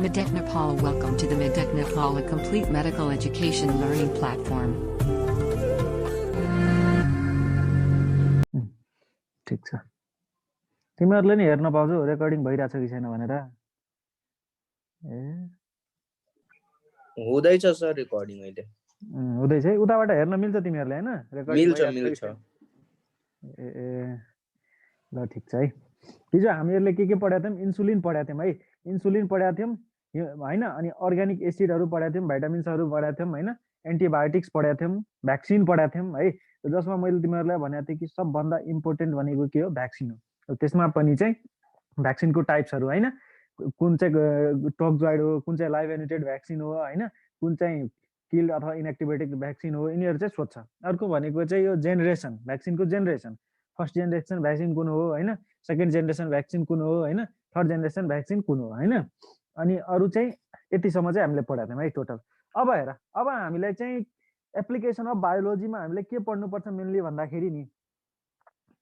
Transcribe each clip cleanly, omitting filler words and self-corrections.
Medec Nepal. Welcome to the Medec Nepal, a complete medical education learning platform. ठीक छ तिमीहरुले नि हेर्न पाउँछौ रेकर्डिङ भइराछ कि छैन भनेर ए हुँदैछ सर रेकर्डिङ अहिले हुँदैछ है उताबाट हेर्न मिल्छ तिमीहरुले हैन रेकर्डिङ मिल्छ ए ल ठीक छ है हिजो हामीहरुले के पढाएको थियौं इन्सुलिन पढाएको थियौं है इन्सुलिन पढाएको थियौं हैन अनि अर्गानिक एसिडहरु पढाएको थियौं भिटामिन्सहरु पढाएको थियौं हैन एन्टिबायोटिक्स पढाएको थियौं भ्याक्सिन पढाएको थियौं है जसमा मैले तिमीहरुलाई भनेको थिएँ कि सबभन्दा इम्पोर्टेन्ट भनेको के हो भ्याक्सिन हो त्यसमा पनि चाहिँ भ्याक्सिनको टाइप्सहरु हैन कुन चाहिँ टोक्जोइड हो कुन चाहिँ लाइभ एनुटेड भ्याक्सिन हो हैन कुन चाहिँ किल्ड अथवा इनएक्टिभेटेड भ्याक्सिन हो यिनीहरु चाहिँ सोध्छ अर्को भनेको चाहिँ यो जेनेरेसन भ्याक्सिनको जेनेरेसन फर्स्ट जेनेरेसन भ्याक्सिन कुन हो हैन सेकेन्ड जेनेरेसन भ्याक्सिन कुन हो हैन थर्ड जेनेरेसन भ्याक्सिन कुन हो हैन अनि अरु चाहिँ यतिसम्म चाहिँ हामीले पढाएको थियौं है टोटल अब हेर अब हामीलाई चाहिँ एप्लिकेसन अफ बायोलोजीमा हामीले के पढ्नु पर्छ मेनली भन्दाखेरि नि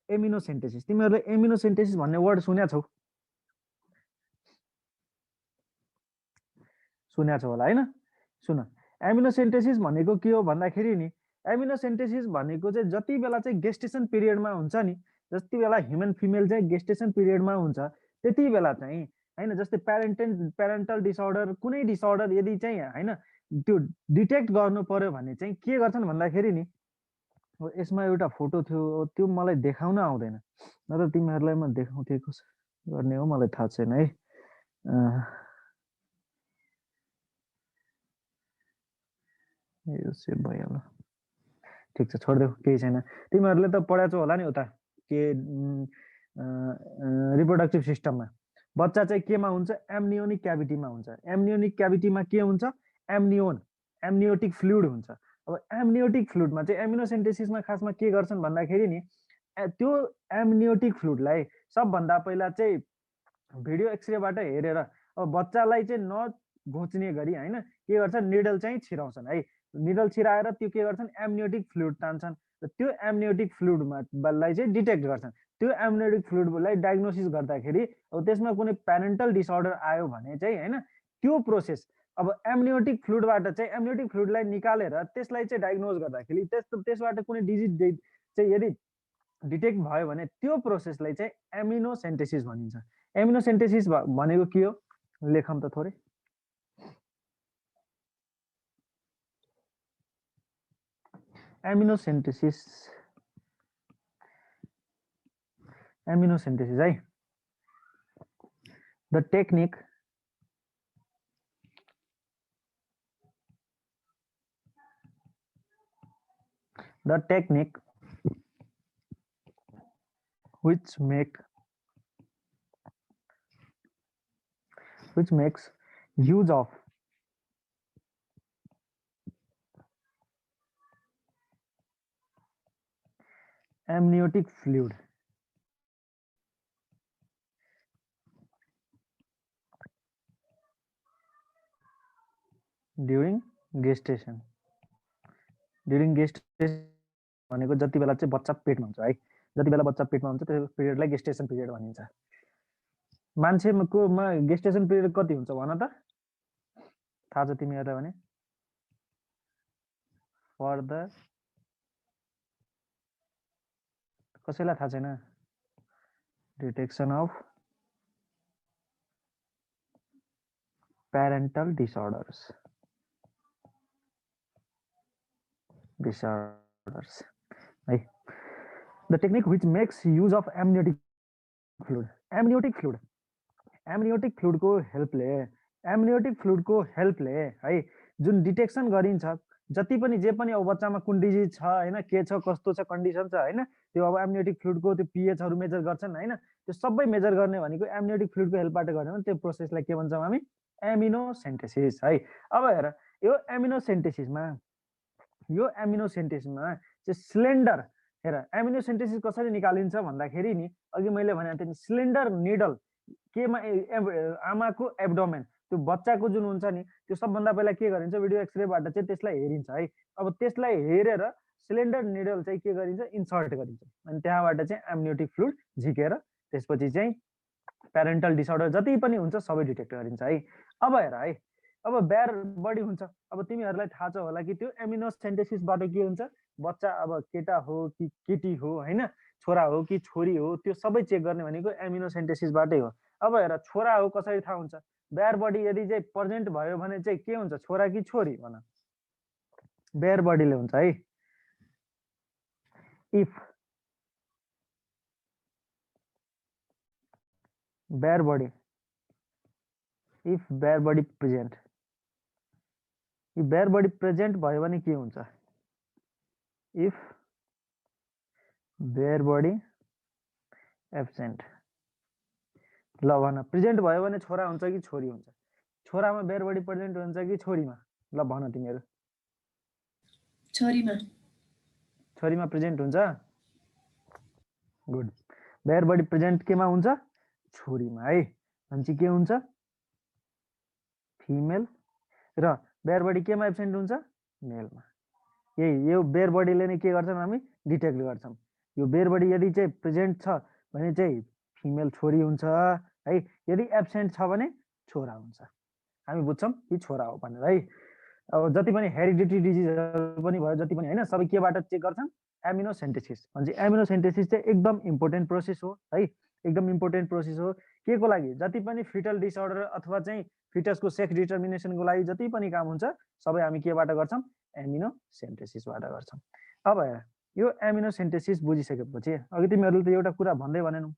एमिनोसेन्टेसिस तिमीहरुले एमिनोसेन्टेसिस भन्ने वर्ड सुन्या छौ होला हैन सुन एमिनोसेन्टेसिस भनेको के हो भन्दाखेरि नि एमिनोसेन्टेसिस भनेको चाहिँ जति बेला चाहिँ गेस्टेसन पिरियडमा हुन्छ नि जति बेला ह्युमन फिमेल चाहिँ गेस्टेसन पिरियडमा हुन्छ त्यति बेला चाहिँ हैन जस्तै प्यारेन्टल डिसअर्डर कुनै डिसअर्डर यदि चाहिँ हैन त्यो डिटेक्ट गर्नु पर्यो भने चाहिँ के गर्छन् भन्दाखेरि नि यसमा एउटा फोटो थियो त्यो मलाई देखाउन आउँदैन नत्र तिमीहरुलाई म देखाउँथे कसो गर्ने हो मलाई थाहा छैन है यो सेभ भयो ल ठीक छ छोड्देऊ केही छैन तिमीहरुले त पढाछौ होला नि उता के रिप्रोडक्टिभ सिस्टममा बच्चा चाहिँ केमा हुन्छ एम्नियोनिक क्याभिटीमा हुन्छ एम्नियोनिक क्याभिटीमा के हुन्छ एम्नियोटिक फ्लुइड हुन्छ अब एम्नियोटिक फ्लुइडमा चाहिँ एमिनोसेन्टेसिसमा खासमा के गर्छन् भन्दाखेरि नि त्यो एम्नियोटिक फ्लुइडलाई सबभन्दा पहिला चाहिँ भिडियो एक्सरेबाट हेरेर अब बच्चालाई चाहिँ नघोच्ने गरी हैन के गर्छन् निडल चाहिँ छिराउँछन् है निडल छिराएर त्यो के गर्छन् एम्नियोटिक फ्लुइड तान्छन् र त्यो एम्नियोटिक फ्लुइडलाई चाहिँ डिटेक्ट गर्छन् त्यो एम्नियोटिक फ्लुइडलाई डायग्नोसिस गर्दाखेरि अब त्यसमा कुनै प्यारेन्टल डिसअर्डर आयो भने चाहिँ हैन त्यो प्रोसेस अब एम्नियोटिक फ्लुइडबाट चाहिँ एम्नियोटिक फ्लुइडलाई निकालेर त्यसलाई चाहिँ डायग्नोज गर्दाखेरि त्यसबाट कुनै डिजिज चाहिँ यदि डिटेक्ट भयो भने त्यो प्रोसेसलाई चाहिँ एमिनोसेन्टेसिस भनिन्छ एमिनोसेन्टेसिस भनेको के हो लेखौँ त थोरै एमिनोसेन्टेसिस है the technique which makes use of amniotic fluid during gestation भनेको जति बेला चाहिँ बच्चा पेटमा हुन्छ है जति बेला बच्चा पेटमा हुन्छ त्यो पिरियडलाई गेस्टेसन पिरियड भनिन्छ मान्छेको गेस्टेसन पिरियड कति हुन्छ भन त थाहा छ तिमीहरुलाई भने फर्दर कसैलाई थाहा छैन डिटेक्सन अफ प्यारेन्टल डिसअर्डर्स है the technique which makes use of amniotic fluid को हेल्पले है जुन डिटेक्सन गरिन्छ जति पनि जे पनि अब बच्चामा कुन डिजिज छ हैन के छ कस्तो छ कन्डिसन छ हैन त्यो अब एम्नियोटिक फ्लुइडको त्यो पीएच हरु मेजर गर्छन् हैन त्यो सबै मेजर गर्ने भनेको एम्नियोटिक फ्लुइडको हेल्पबाट गर्ने हो त्यो प्रोसेसलाई के भन्छौं हामी एमिनोसेन्टेसिस है अब हेर यो एमिनोसेन्टेसिसमा चाहिँ स्लेन्डर हेर एमिनोसेन्टेसिस कसरी निकालिन्छ भन्दाखेरि नि अघि मैले भनेको थिएँ नि स्लेन्डर निडल केमा आमाको एब्डोमेन त्यो बच्चाको जुन हुन्छ नि त्यो सबभन्दा पहिला के गरिन्छ भिडियो एक्सरेबाट चाहिँ त्यसलाई हेरिन्छ है अब त्यसलाई हेरेर सिलिन्डर निडल चाहिँ के गरिन्छ इन्सर्ट गरिन्छ अनि त्यहाँबाट चाहिँ एम्नियोटिक फ्लुइड झिकेर त्यसपछि चाहिँ प्यारेन्टल डिसअर्डर जति पनि हुन्छ सबै डिटेक्ट गरिन्छ है। अब हेर है, अब बेयर बडी हुन्छ। अब तिमीहरूलाई थाहा छ होला कि त्यो एमिनोसेन्टेसिसबाट के हुन्छ, बच्चा अब केटा हो कि केटी हो होइन, छोरा हो कि छोरी हो, त्यो सबै चेक गर्ने भनेको एमिनोसेन्टेसिसबाटै हो। अब हेर छोरा हो कसरी थाहा हुन्छ, बेयर बडी यदि चाहिँ प्रेजेन्ट भयो भने चाहिँ के हुन्छ, छोरा कि छोरी भन, बेयर बडीले हुन्छ है। If bare body, if bare body present, if bare body present भयो भने के हुन्छ, इफ बेयर बडी एब्सेन्ट। ल भन, प्रेजेन्ट भयो भने छोरा हुन्छ कि छोरी हुन्छ, छोरामा बेयर बडी प्रेजेन्ट हुन्छ कि छोरीमा, ल भन तिमीहरू। छोरीमा, छोरीमा प्रेजेन्ट हुन्छ। गुड, बेयर बडी प्रेजेन्ट केमा हुन्छ, छोरीमा है। भनेपछि के हुन्छ, फिमेल, र बेयर बडी केमा एब्सेन्ट हुन्छ, मेलमा। यही यो बेयर बडीले नै के गर्छौँ हामी, डिटेक्ट गर्छौँ। यो बेयर बडी यदि चाहिँ प्रेजेन्ट छ भने चाहिँ फिमेल छोरी हुन्छ है, यदि एब्सेन्ट छ भने छोरा हुन्छ। हामी बुझ्छौँ कि छोरा हो भनेर है। अब जति पनि हेरिडिटी डिजिजहरू पनि भयो, जति पनि होइन, सबै केबाट चेक गर्छन्, एमिनोसेन्टेसिस। भने एमिनोसेन्टेसिस चाहिँ एकदम इम्पोर्टेन्ट प्रोसेस हो है, एकदम इम्पोर्टेन्ट प्रोसेस हो। के को लागि, जति पनि फिटल डिसअर्डर अथवा चाहिँ फिटसको सेक्स डिटर्मिनेसनको लागि जति पनि काम हुन्छ सबै हामी केबाट गर्छौँ, एमिनोसेन्टेसिसबाट गर्छौँ। अब हेर, यो एमिनोसेन्टेसिस बुझिसकेपछि अघि तिमीहरूले त एउटा कुरा भन्दै भनेनौ,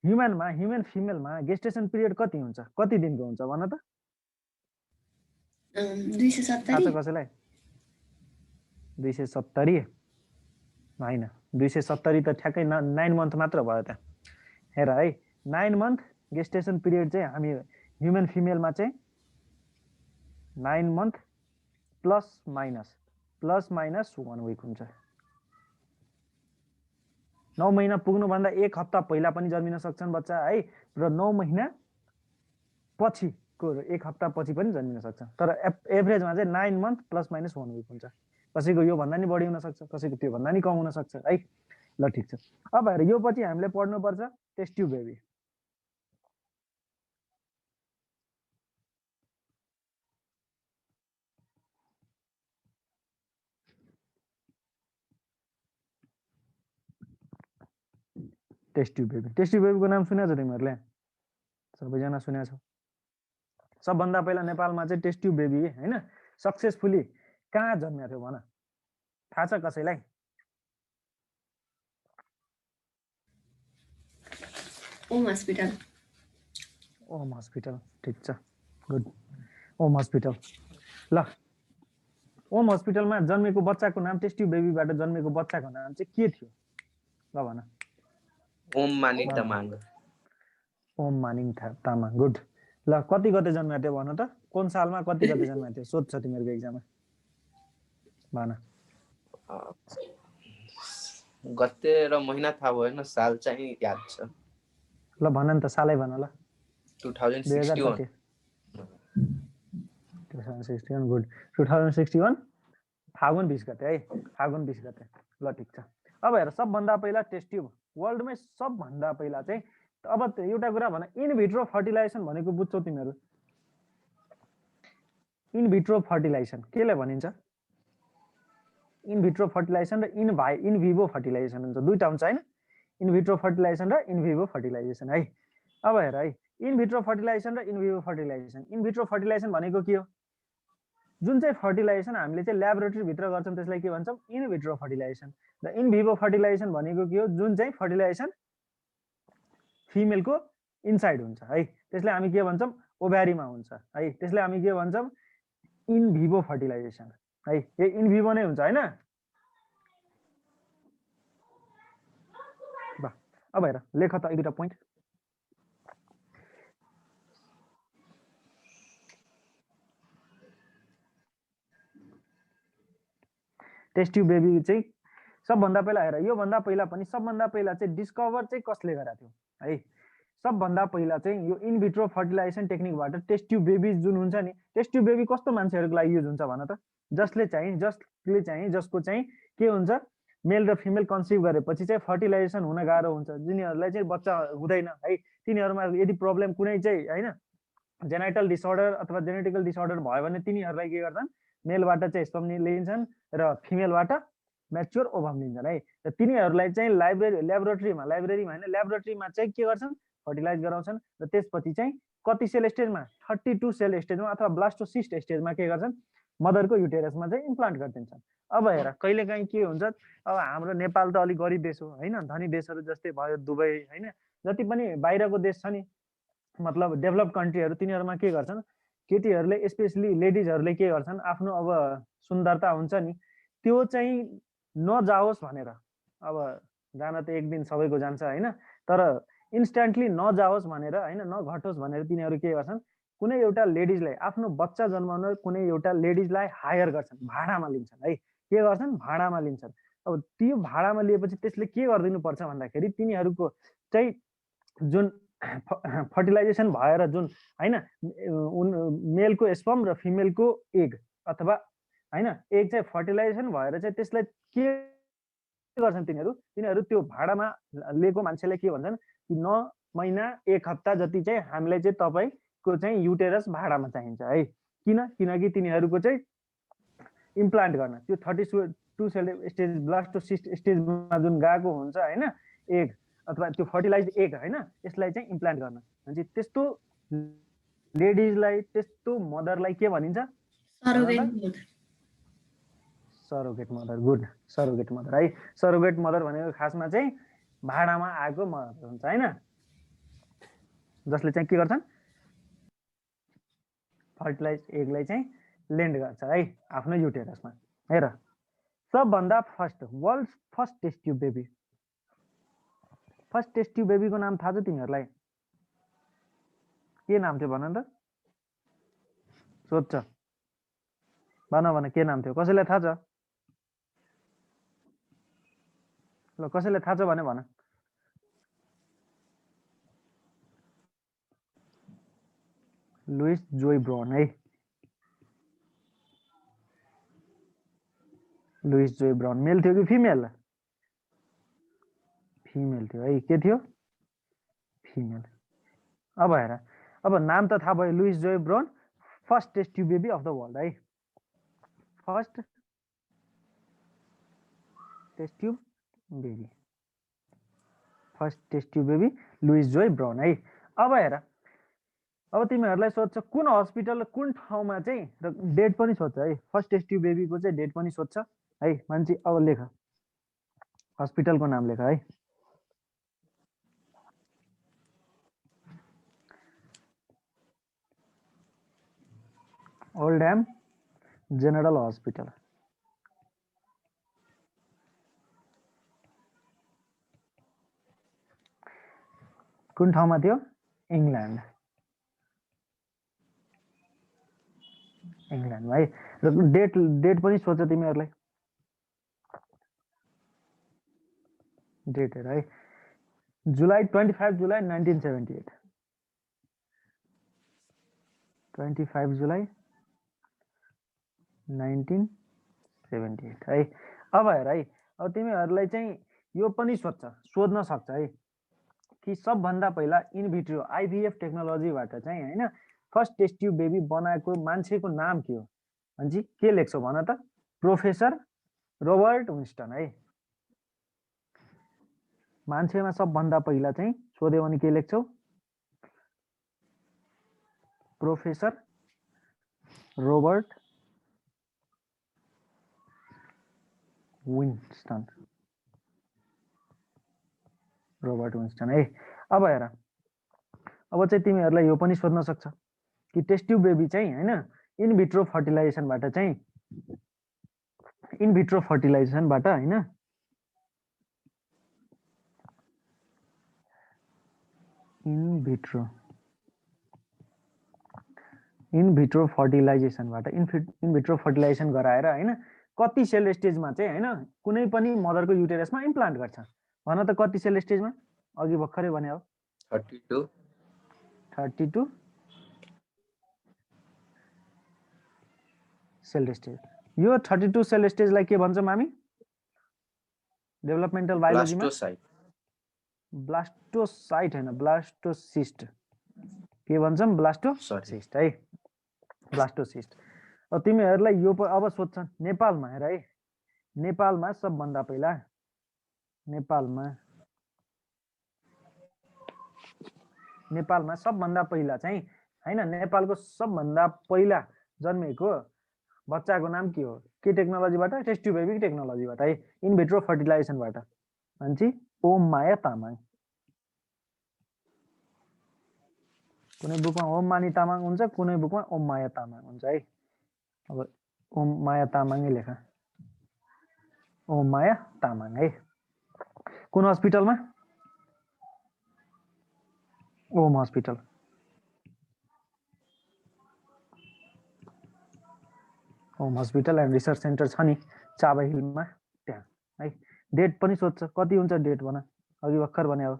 ह्युमनमा, ह्युमन फिमेलमा गेस्टेसन पिरियड कति हुन्छ, कति दिनको हुन्छ भन त, 270। कसैलाई 270 होइन, 270 त ठ्याक्कै 9 मन्थ मात्र भयो त। हेर है, 9 मन्थ गेस्टेसन पिरियड चाहिँ हामी ह्युमन फिमेलमा चाहिँ 9 मन्थ प्लस माइनस 1 विक हुन्छ। 9 महिना पुग्नुभन्दा 1 हप्ता पहिला पनि जन्मिन सक्छन् बच्चा है, र 9 महिना पछिको 1 हप्ता पछि पनि जन्मिन सक्छ। तर एभरेजमा चाहिँ 9 मन्थ प्लस माइनस 1 विक हुन्छ। कसैको यो भन्दा नि बढी हुन सक्छ, कसैको त्यो भन्दा नि कम हुन सक्छ है। ल ठिक छ, अब हेर यो पछि हामीले पढ्नुपर्छ test tube baby. Test tube baby, test tube बेबीको नाम सुनेको छ तिमीहरूले, सबैजना सुनेको छौ। सबभन्दा पहिला नेपालमा चाहिँ टेस्ट ट्युब बेबी होइन सक्सेसफुली कहाँ जन्मेको थियो भन, थाहा छ कसैलाई? ओम हस्पिटल। ओम हस्पिटल, ठिक छ, गुड, ओम हस्पिटल। ल, ओम हस्पिटलमा जन्मेको बच्चाको नाम, टेस्ट ट्युब बेबीबाट जन्मेको बच्चाको नाम चाहिँ के थियो, ल भन। ओम मानिङ तामाङ। ओम मानिङ तामाङ, गुड। ल कति गते जन्मेको थियो भन त, कुन सालमा कति गते जन्मेको थियो, सोध्छ तिमीहरूको एक्जाममा, भन। गते र महिना थाहा भएन, साल चाहिँ याद छ। ल भन नि त, सालै भन ल। 2061। 2061, गुड। 2061 फागुन 20 गते है, फागुन 20 गते। ल ठिक छ। अब हेर, सबभन्दा पहिला टेस्ट ट्युब वर्ल्डमै सबभन्दा पहिला चाहिँ, अब एउटा कुरा भन, इन भिट्रो फर्टिलाइजेसन भनेको बुझ्छौ तिमीहरू? इन भिट्रो फर्टिलाइजेसन केले भनिन्छ? इन भिट्रो फर्टिलाइजेसन र इन भिभो फर्टिलाइजेसन हुन्छ, दुईटा हुन्छ होइन, इन भिट्रो फर्टिलाइजेसन र इन भिभो फर्टिलाइजेसन है। अब हेर है, इन भिट्रो फर्टिलाइजेसन र in Vivo fertilisation. In vitro fertilisation भनेको के हो? जुन चाहिँ फर्टिलाइजेसन हामीले चाहिँ ल्याबोरेटरी भित्र गर्छौँ त्यसलाई के भन्छौँ? In vitro fertilisation. र इन भिभो फर्टिलाइजेसन भनेको के हो? जुन चाहिँ फर्टिलाइजेसन फिमेलको इनसाइड हुन्छ है, त्यसलाई हामी के भन्छौँ? ओभ्यारीमा हुन्छ है, त्यसलाई हामी के भन्छौँ? इन भिभो फर्टिलाइजेसन है। यो इन भिभो नै हुन्छ होइन। अब हेर, लेख त एक दुईटा पोइन्ट। टेस्ट ट्युब बेबी चाहिँ सबभन्दा पहिला हेर, योभन्दा पहिला पनि सबभन्दा पहिला चाहिँ डिस्कभर चाहिँ कसले गरेको थियो है? सबभन्दा पहिला चाहिँ यो इन भिट्रो फर्टिलाइजेसन टेक्निकबाट टेस्ट ट्युब बेबी जुन हुन्छ नि, टेस्ट ट्युब बेबी कस्तो मान्छेहरूको लागि युज हुन्छ भन त? जसको चाहिँ के हुन्छ, मेल र फिमेल कन्सिभ गरेपछि चाहिँ फर्टिलाइजेसन हुन गाह्रो हुन्छ, जिनीहरूलाई चाहिँ बच्चा हुँदैन है, तिनीहरूमा यदि प्रब्लम कुनै चाहिँ होइन जेनाइटल डिसअर्डर अथवा जेनेटिकल डिसअर्डर भयो भने तिनीहरूलाई के गर्छन्, मेलबाट चाहिँ स्पर्म लिन्छन् र फिमेलबाट म्याच्योर ओभम लिन्छन् है। र तिनीहरूलाई चाहिँ ल्याबोरेटरीमा होइन ल्याबोरेटरीमा चाहिँ के गर्छन्, फर्टिलाइज गराउँछन् र त्यसपछि चाहिँ कति सेल स्टेजमा 32 सेल स्टेजमा अथवा ब्लास्टोसिस्ट स्टेजमा के गर्छन्, मदरको युटेरसमा चाहिँ इम्प्लान्ट गरिदिन्छन्। अब हेर कहिलेकाहीँ के हुन्छ, अब हाम्रो नेपाल त अलिक गरिब देश हो होइन, धनी देशहरू जस्तै भयो दुबई होइन, जति पनि बाहिरको देश छ नि मतलब डेभलप कन्ट्रीहरू, तिनीहरूमा के गर्छन्, केटीहरूले स्पेसली लेडिजहरूले के गर्छन्, आफ्नो अब सुन्दरता हुन्छ नि त्यो चाहिँ नजाओस् भनेर, अब जान त एक दिन सबैको जान्छ होइन, तर इन्स्ट्यान्टली नजाओस् भनेर होइन, नघटोस् भनेर तिनीहरू के गर्छन्, कुनै एउटा लेडिजलाई आफ्नो बच्चा जन्माउन कुनै एउटा लेडिजलाई हायर गर्छन्, भाडामा लिन्छन् है, के गर्छन्, भाडामा लिन्छन्। अब त्यो भाडामा लिएपछि त्यसले के गरिदिनु पर्छ भन्दाखेरि तिनीहरूको चाहिँ जुन फर्टिलाइजेसन भएर जुन होइन मेलको स्पर्म र फिमेलको एग अथवा होइन एग चाहिँ फर्टिलाइजेसन भएर चाहिँ त्यसलाई के गर्छन् तिनीहरू त्यो भाडामा लिएको मान्छेलाई के भन्छन् कि 9 महिना 1 हप्ता जति चाहिँ हामीलाई चाहिँ तपाईँको चाहिँ युटेरस भाडामा चाहिन्छ है। किनकि तिनीहरूको चाहिँ इम्प्लान्ट गर्न त्यो 32 सेल स्टेज ब्लास्टोसिस्ट स्टेजमा जुन गएको हुन्छ होइन एग अथवा त्यो फर्टिलाइज एग होइन, यसलाई चाहिँ इम्प्लान्ट गर्न भने त्यस्तो लेडिजलाई त्यस्तो मदरलाई के भनिन्छ, surrogate mother. Good, surrogate mother है। सरोगेट मदर भनेको खासमा चाहिँ भाडामा आएको मदर हुन्छ होइन, जसले चाहिँ के गर्छन्, फर्टिलाइज एगलाई चाहिँ लेन्ड गर्छ है आफ्नो युटेरसमा। हेर सबभन्दा first world first test tube baby, first test tube बेबीको नाम थाहा छ तिमीहरूलाई, के नाम थियो भन त, सोध्छ, भन के नाम थियो, कसैलाई थाहा छ, ल कसैलाई थाहा छ भने भन। लुइस जोय ब्राउन है, लुइस जोय ब्राउन। मेल थियो कि फिमेल, फिमेल थियो है, के थियो, फिमेल। अब हेर अब नाम त थाहा भयो, Louise Joy Brown, first test tube baby of the world है, first test tube baby, first test tube baby Louise Joy Brown है। अब हेर अब तिमीहरूलाई सोध्छ कुन हस्पिटल कुन ठाउँमा चाहिँ, र डेट पनि सोध्छ है, फर्स्ट टेस्ट ट्युब बेबीको चाहिँ डेट पनि सोध्छ है मान्छे। अब लेख हस्पिटलको नाम लेख है, ओल्डहम जेनरल हस्पिटल। कुन ठाउँमा थियो, इङ्ल्यान्ड, इङ्ल्यान्डमा है। र डेट पनि सोध्छ तिमीहरूलाई, डेट हेर है, जुलाई 25 जुलाई 1978, 25 जुलाई 1978 है। अब हेर है, अब तिमीहरूलाई चाहिँ यो पनि सोध्न सक्छ है कि सबभन्दा पहिला इनभिट्रो आइभीएफ टेक्नोलोजीबाट चाहिँ होइन फर्स्ट टेस्ट ट्युब बेबी बनाएको मान्छेको नाम के हो भन्छ, के लेख्छौ भन त, प्रोफेसर रोबर्ट विन्स्टन है। मान्छेमा सबभन्दा पहिला चाहिँ सोध्यो भने के लेख्छौ, professor Robert Winston, Robert Winston है। अब हेर अब चाहिँ तिमीहरूलाई यो पनि सोध्न सक्छ कि टेस्ट ट्युब बेबी चाहिँ होइन इनभिट्रो फर्टिलाइजेसनबाट चाहिँ, इनभिट्रो फर्टिलाइजेसनबाट होइन इनभिट्रो फर्टिलाइजेसनबाट इनभिट्रो फर्टिलाइजेसन गराएर होइन कति सेल स्टेजमा चाहिँ होइन कुनै पनि मदरको युटेरसमा इम्प्लान्ट गर्छ भन त, कति सेल स्टेजमा, अघि भर्खरै भने हो 32 सेल स्टेज। यो 32 सेल स्टेजलाई के भन्छौँ हामी, डेभलपमेन्टल बायोलोजीमा ब्लास्टोसाइट ब्लास्टोसाइट हैन ब्लास्टोसिस्ट के भन्छौँ ब्लास्टोसिस्ट है ब्लास्टोसिस्ट अब तिमीहरूलाई यो अब सोध्छन् नेपालमा हेर है नेपालमा सबभन्दा पहिला नेपालमा सबभन्दा पहिला चाहिँ हैन नेपालको सबभन्दा पहिला जन्मेको बच्चाको नाम के हो के टेक्नोलोजीबाट टेस्ट ट्युब बेबी टेक्नोलोजीबाट है इन भिट्रो फर्टिलाइजेसनबाट मान्छे ओम माया तामाङ कुनै बुकमा ओम मानी तामाङ हुन्छ कुनै बुकमा ओम माया तामाङ हुन्छ है अब ओम माया तामाङै लेख ओम माया तामाङ है कुन हस्पिटलमा Om hospital home hospital and research centre छ नि चाबा हिलमा त्यहाँ है डेट पनि सोध्छ कति हुन्छ डेट भन अघि भर्खर भने अब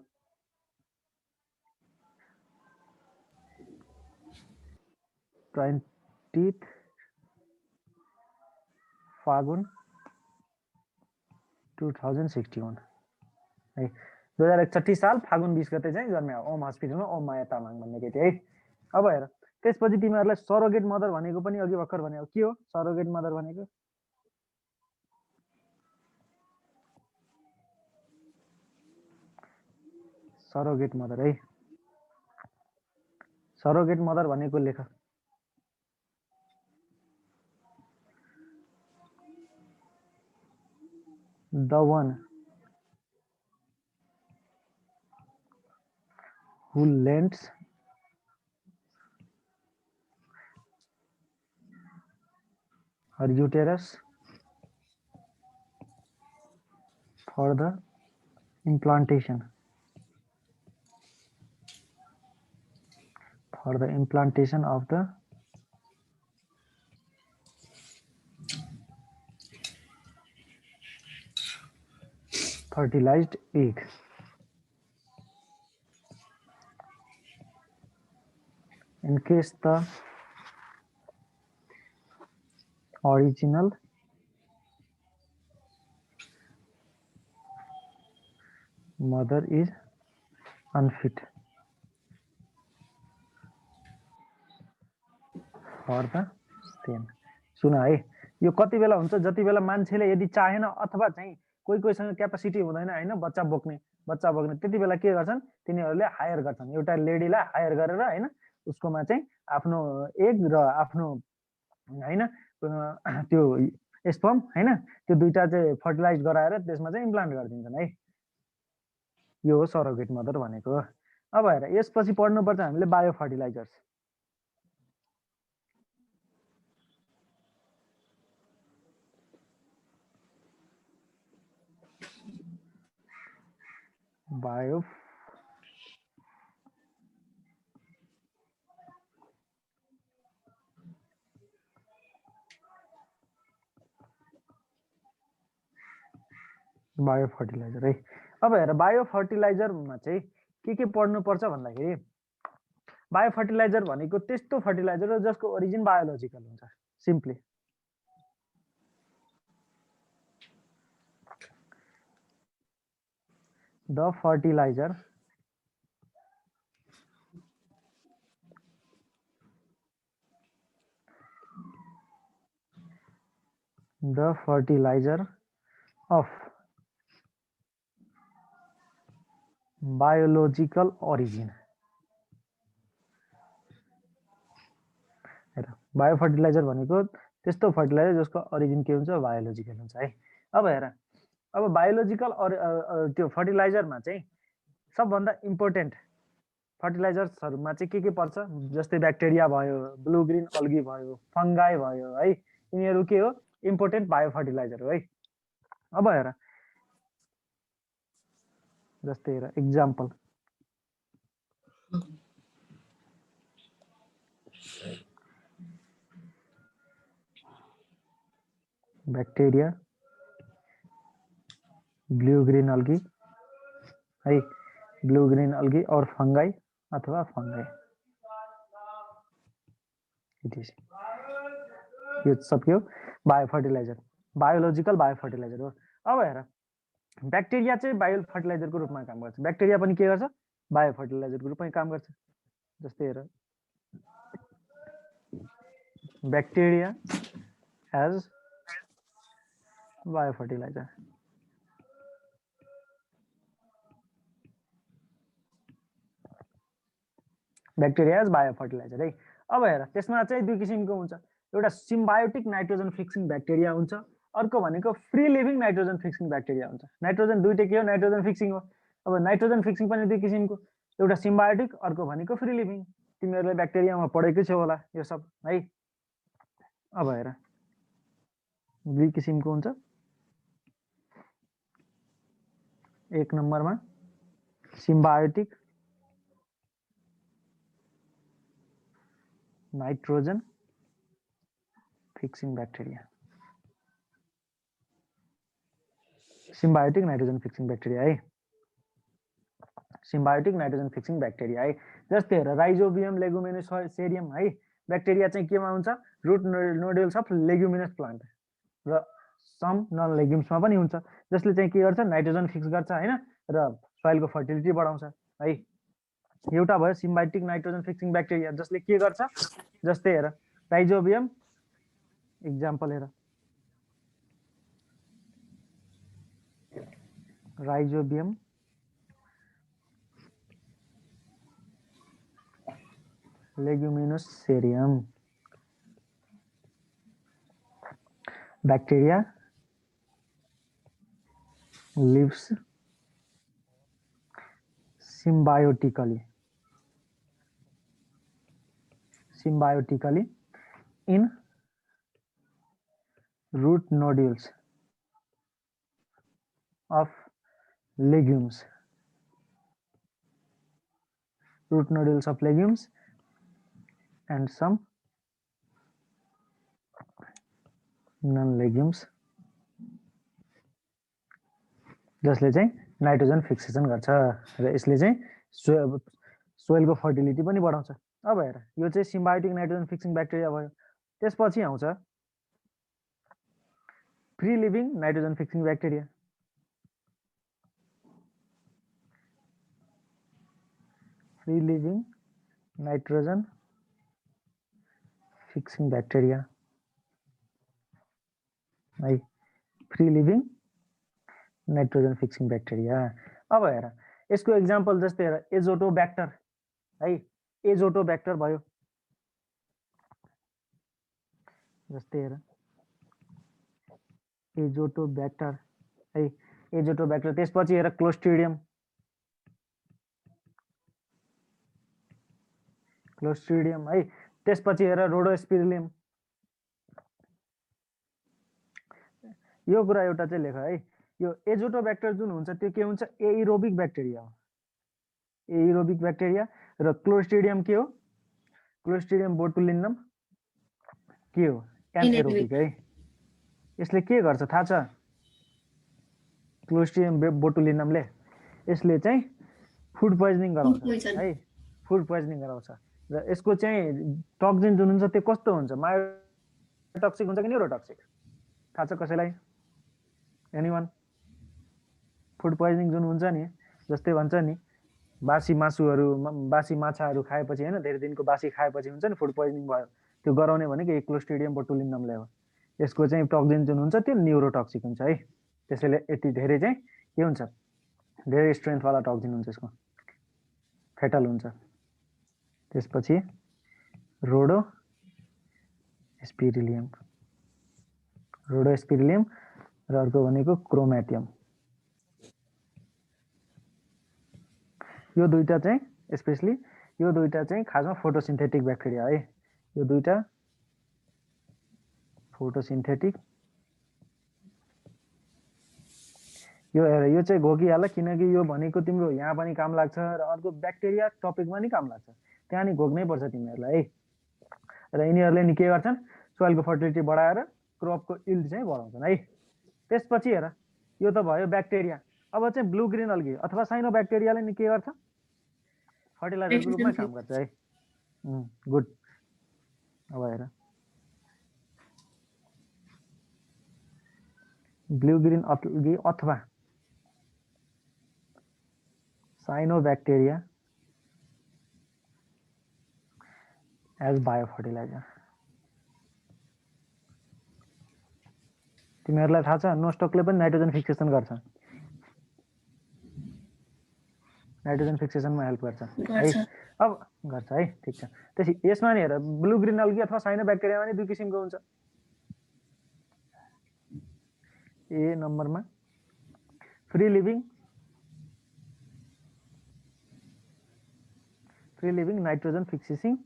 फागुन 2061 है 2061 साल फागुन 20 गते चाहिँ जन्म्यो ओम हस्पिटलमा ओम माया तामाङ भन्ने केटी है अब हेर त्यसपछि तिमीहरूलाई सरोगेट मदर भनेको पनि अघि भर्खर भने के हो सरोगेट मदर भनेको सरोगेट मदर है सरोगेट मदर भनेको लेख the one who lends her uterus for the implantation of the fertilized egg in case the original mother is unfit for the same सुन है यो कति बेला हुन्छ जति बेला मान्छेले यदि चाहेन अथवा चाहिँ कोहीसँग क्यापासिटी हुँदैन हैन बच्चा बोक्ने त्यति बेला के गर्छन् तिनीहरूले हायर गर्छन् एउटा लेडीलाई हायर गरेर हैन उसकोमा चाहिँ आफ्नो एग र आफ्नो हैन त्यो स्पर्म हैन त्यो दुईटा चाहिँ फर्टिलाइज गराएर त्यसमा चाहिँ इम्प्लान्ट गरिदिन्छन् है यो हो सरोगेट मदर भनेको अब हेर यसपछि पढ्नुपर्छ हामीले बायो फर्टिलाइजर्स बायो फर्टिलाइजर है अब हेर बायो फर्टिलाइजरमा चाहिँ के पढ्नुपर्छ भन्दाखेरि बायो फर्टिलाइजर भनेको त्यस्तो फर्टिलाइजर हो जसको ओरिजिन बायोलोजिकल हुन्छ simply the fertilizer of biological origin हेर बायो फर्टिलाइजर भनेको त्यस्तो फर्टिलाइजर जसको ओरिजिन के हुन्छ बायोलोजिकल हुन्छ है अब हेर अब बायोलोजिकल त्यो फर्टिलाइजरमा चाहिँ सबभन्दा इम्पोर्टेन्ट फर्टिलाइजर्सहरुमा चाहिँ के पर्छ जस्तै ब्याक्टेरिया भयो ब्लू ग्रीन अल्गी भयो फंगाई भयो है यिनीहरु के हो इम्पोर्टेन्ट बायो फर्टिलाइजर हो है अब हेर जस्तै हेर example bacteria blue green algae है ब्लू ग्रीन अल्गी और फंगाई अथवा फंगाई यो सब के हो bio fertiliser biological bio fertiliser हो अब हेर ब्याक्टेरिया चाहिँ बायो फर्टिलाइजरको रूपमा काम गर्छ। ब्याक्टेरिया पनि के गर्छ? बायो फर्टिलाइजरको रूपमा काम गर्छ। जस्तै हेर, bacteria as bio fertiliser. Bacteria as bio fertiliser है। अब हेर, त्यसमा चाहिँ दुई किसिमको हुन्छ। एउटा सिम्बायोटिक नाइट्रोजन फिक्सिङ ब्याक्टेरिया हुन्छ, अर्को भनेको free living nitrogen fixing bacteria हुन्छ। नाइट्रोजन दुईटै के हो? नाइट्रोजन फिक्सिङ हो। अब नाइट्रोजन फिक्सिङ पनि दुई किसिमको, एउटा सिम्बायोटिक, अर्को भनेको फ्री लिभिङ। तिमीहरूले ब्याक्टेरियामा पढेकै छौ होला यो सब है। अब हेर, दुई किसिमको हुन्छ। एक नम्बरमा symbiotic nitrogen fixing bacteria. Symbiotic nitrogen fixing bacteria है। सिम्बायोटिक नाइट्रोजन फिक्सिङ ब्याक्टेरिया है। जस्तै हेर, राइजोबियम लेगुमिनोसेरियम है। ब्याक्टेरिया चाहिँ केमा हुन्छ? Root nodules of leguminous plant र सम नन लेग्युम्समा पनि हुन्छ, जसले चाहिँ के गर्छ? नाइट्रोजन फिक्स गर्छ हैन, र सोइलको फर्टिलिटी बढाउँछ है। एउटा भयो सिम्बायोटिक नाइट्रोजन फिक्सिङ ब्याक्टेरिया, जसले के गर्छ? जस्तै हेर, राइजोबियम इक्जाम्पल हेर, rhizobium लेग्युमिनोसेरियम bacteria lives symbiotically in root nodules of legumes, and some non-legumes, जसले चाहिँ नाइट्रोजन फिक्सेसन गर्छ र यसले चाहिँ सोइलको फर्टिलिटी पनि बढाउँछ। अब हेर, यो चाहिँ सिम्बायोटिक नाइट्रोजन फिक्सिङ ब्याक्टेरिया भयो। त्यसपछि आउँछ free living nitrogen fixing bacteria. Free living nitrogen fixing bacteria है। Free living nitrogen fixing bacteria. अब हेर, यसको एक्जाम्पल जस्तै हेर, एजोटोब्याक्टर है। एजोटोब्याक्टर भयो, जस्तै हेर, एजोटोब्याक्टर है। एजोटोब्याक्टर। त्यसपछि हेर, क्लोस्ट्रिडियम है। त्यसपछि हेर, रोडोस्पिरिलियम। यो कुरा एउटा चाहिँ लेख है, यो एजोटोब्याक्टर जुन हुन्छ त्यो के हुन्छ? एइरोबिक ब्याक्टेरिया हो। एइरोबिक ब्याक्टेरिया। र क्लोस्ट्रिडियम के हो? क्लोस्ट्रिडियम बोटुलिनम के हो? एनएरोबिक है। यसले के गर्छ थाहा छ? क्लोस्ट्रिडियम बोटुलिनमले यसले चाहिँ फुड पोइजनिङ गराउँछ है। फुड पोइजनिङ गराउँछ र यसको चाहिँ टक्सिन जुन हुन्छ त्यो कस्तो हुन्छ? मायोटक्सिक हुन्छ कि न्युरोटक्सिक? थाहा छ कसैलाई? एनीवन? फुड पोइजनिङ जुन हुन्छ नि, जस्तै भन्छ नि बासी मासुहरू, बासी माछाहरू खाएपछि हैन, धेरै दिनको बासी खाएपछि हुन्छ नि फुड पोइजनिङ भयो, त्यो गराउने भनेको यो क्लोस्ट्रिडियम बोटुलिनमले हो। यसको चाहिँ टक्सिन जुन हुन्छ त्यो न्युरोटक्सिक हुन्छ है। त्यसैले यति धेरै चाहिँ के हुन्छ? धेरै स्ट्रेन्थवाला टक्सिन हुन्छ, यसको फेटल हुन्छ। त्यसपछि रोडोस्पिरिलियम र अर्को भनेको क्रोमेटियम। यो दुईटा चाहिँ स्पेशली यो दुईटा चाहिँ खासमा फोटोसिन्थेटिक ब्याक्टेरिया है। यो दुईटा फोटोसिन्थेटिक। यो चाहिँ घोकिहाल, किनकि यो भनेको तिम्रो यहाँ पनि काम लाग्छ र अर्को ब्याक्टेरिया टपिकमा नि काम लाग्छ, त्यहाँ नि घोक्नै पर्छ तिमीहरूलाई है। र यिनीहरूले नि के गर्छन्? सोइलको फर्टिलिटी बढाएर क्रपको इल्ड चाहिँ बढाउँछन् है। त्यसपछि हेर, यो त भयो ब्याक्टेरिया। अब चाहिँ ब्लू ग्रीन अल्गी अथवा साइनोब्याक्टेरियाले नि के गर्छ? फर्टिलाइजरको रूपमा काम गर्छ है। गुड। अब हेर, ब्लू ग्रीन अल्गी अथवा साइनोबैक्टेरिया एज बायोफर्टिलाइजर। तिमीहरूलाई थाहा छ नोस्टकले पनि नाइट्रोजन फिक्सेसन गर्छ, नाइट्रोजन फिक्सेसनमा हेल्प गर्छ है। गर्छ। अब गर्छ है, ठिक छ। त्यसै यसमा नि हेर ब्लू ग्रीन अल्गी अथवा साइनोबैक्टेरियामा नि दुई किसिमको हुन्छ। ए नम्बरमा free living nitrogen fixing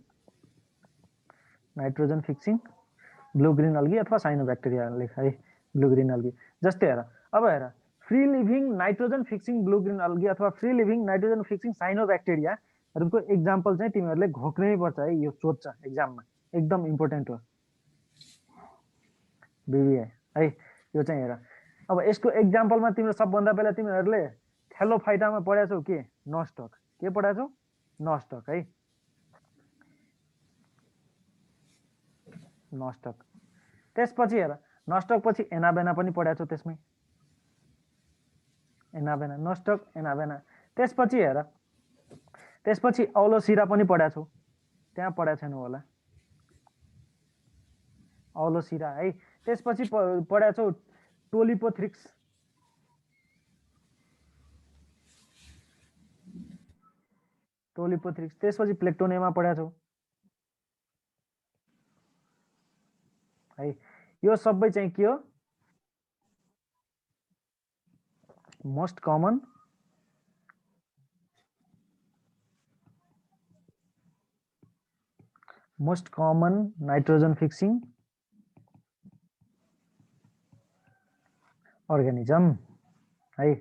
blue green algae अथवा साइनोबैक्टेरिया लेख है, ब्लू ग्रीन अल्गी। जस्तै हेर अब हेर free living nitrogen fixing blue green algae अथवा फ्री लिभिङ नाइट्रोजन फिक्सिङ साइनोबैक्टेरियाहरूको इक्जाम्पल चाहिँ तिमीहरूले घोक्नै पर्छ है, यो सोध्छ एक्जाममा, एकदम इम्पोर्टेन्ट हो बिबिए है। यो चाहिँ हेर अब यसको एक्जाम्पलमा तिम्रो सबभन्दा पहिला तिमीहरूले थ्यालोफाइटामा पढाएछौ के नस्टक, के पढाएछौ नस्टक है, नस्टक। त्यसपछि हेर नस्टक पछि एनाबेना पनि पढाएछौ, त्यसमै एनाबेना नस्टक एनाबेना। त्यसपछि हेर त्यसपछि औलोसिरा पनि पढाएछौ, त्यहाँ पढाएको छैनौ होला औलोसिरा है। त्यसपछि पढाएछौ टोलिपोथ्रिक्स, त्यसपछि प्लेक्टोनेमा पढाएछौ है। यो सबै चाहिँ के हो most common nitrogen fixing organism है।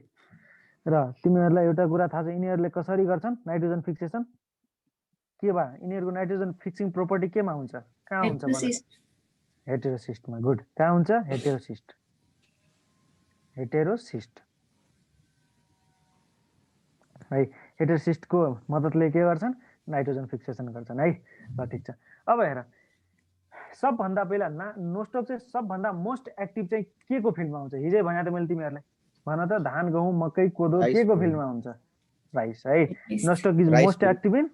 र तिमीहरूलाई एउटा कुरा थाहा छ यिनीहरूले कसरी गर्छन् नाइट्रोजन फिक्सेसन, के भा यिनीहरूको नाइट्रोजन फिक्सिङ प्रोपर्टी केमा हुन्छ, कहाँ हुन्छ भन? हेटेरोसिस्टमा। गुड, कहाँ हुन्छ? हेटेरोसिस्ट है। हेटेरोसिस्टको मद्दतले के गर्छन् नाइट्रोजन फिक्सेसन गर्छन् है। ल ठिक छ। अब हेर सबभन्दा पहिला नोस्टक चाहिँ सबभन्दा मोस्ट एक्टिभ चाहिँ के को फिल्डमा हुन्छ? हिजै भने त मैले तिमीहरूलाई भन त धान गहुँ मकै कोदो के को फिल्डमा हुन्छ? राइस है। Nostoc is most active in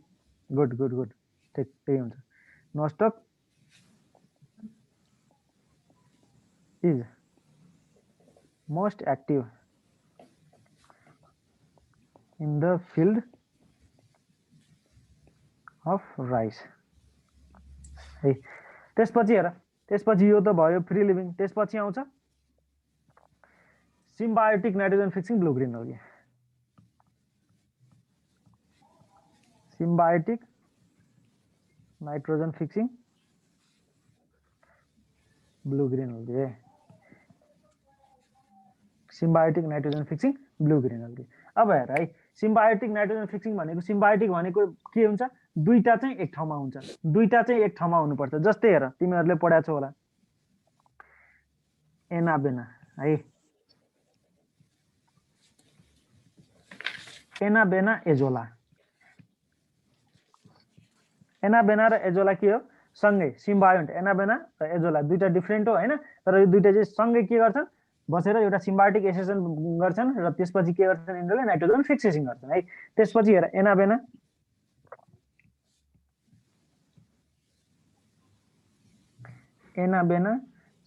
good good good ठिक त्यही हुन्छ। Nostoc is most active in the field of rice है। त्यसपछि हेर त्यसपछि यो त भयो फ्री लिभिङ, त्यसपछि आउँछ symbiotic nitrogen fixing blue green algae. Symbiotic nitrogen fixing blue green algae, symbiotic nitrogen fixing blue green algae. अब हेर है सिम्बायोटिक नाइट्रोजन फिक्सिङ भनेको सिम्बायोटिक भनेको के हुन्छ? दुईटा चाहिँ एक ठाउँमा हुन्छ, दुईटा चाहिँ एक ठाउँमा हुनुपर्छ। जस्तै हेर तिमीहरूले पढाएको होला एनाबेना है, एनाबेना एजोला। एनाबेना र एजोला के हो? सँगै सिम्बायोन्ट। एनाबेना र एजोला दुईटा डिफ्रेन्ट हो हैन, तर यो दुईटा चाहिँ सँगै के गर्छन् बसेर एउटा सिम्बायोटिक एसेसन गर्छन् र त्यसपछि के गर्छन् यिनीहरूले नाइट्रोजन फिक्सेसन गर्छन् है। त्यसपछि हेर एनाबेना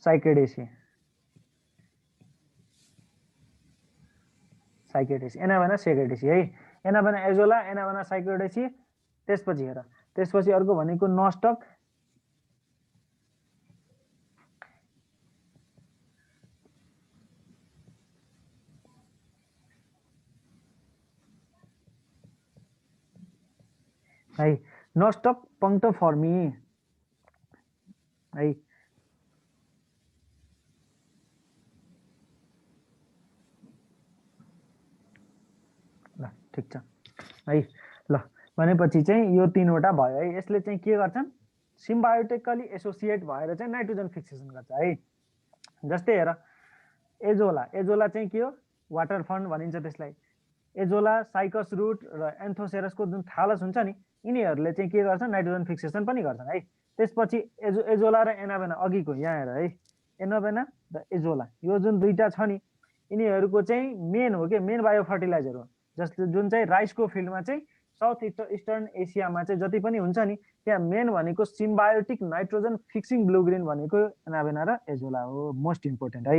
साइकेडेसी, एनाबेना साइकेडेसी है। Anabaena Azolla Anabaena Cycadaceae. त्यसपछि हेर त्यसपछि अर्को भनेको नस्टक है, नस्टक पंक्टोफर्मी है। ल ठिक छ है। ल भनेपछि चाहिँ यो तीनवटा भयो है। यसले चाहिँ के गर्छन् सिम्बायोटिकली एसोसिएट भएर चाहिँ नाइट्रोजन फिक्सेसन गर्छ है। जस्तै हेर एजोला, एजोला चाहिँ के हो वाटर फर्न भनिन्छ त्यसलाई। एजोला साइकस रुट र एन्थोसेरसको जुन थालस हुन्छ नि यिनीहरूले चाहिँ के गर्छन् नाइट्रोजन फिक्सेसन पनि गर्छन् है। त्यसपछि एजोला र एनाबेना अघिको यहाँ हेर है, एनाबेना र एजोला यो जुन दुईटा छ नि यिनीहरूको चाहिँ मेन हो के मेन बायो फर्टिलाइजर हो। जसले जुन चाहिँ राइसको फिल्डमा चाहिँ साउथ इस्टर्न एसियामा चाहिँ जति पनि हुन्छ नि त्यहाँ मेन भनेको symbiotic nitrogen fixing blue green भनेको एनाबेना र एजोला हो मोस्ट इम्पोर्टेन्ट है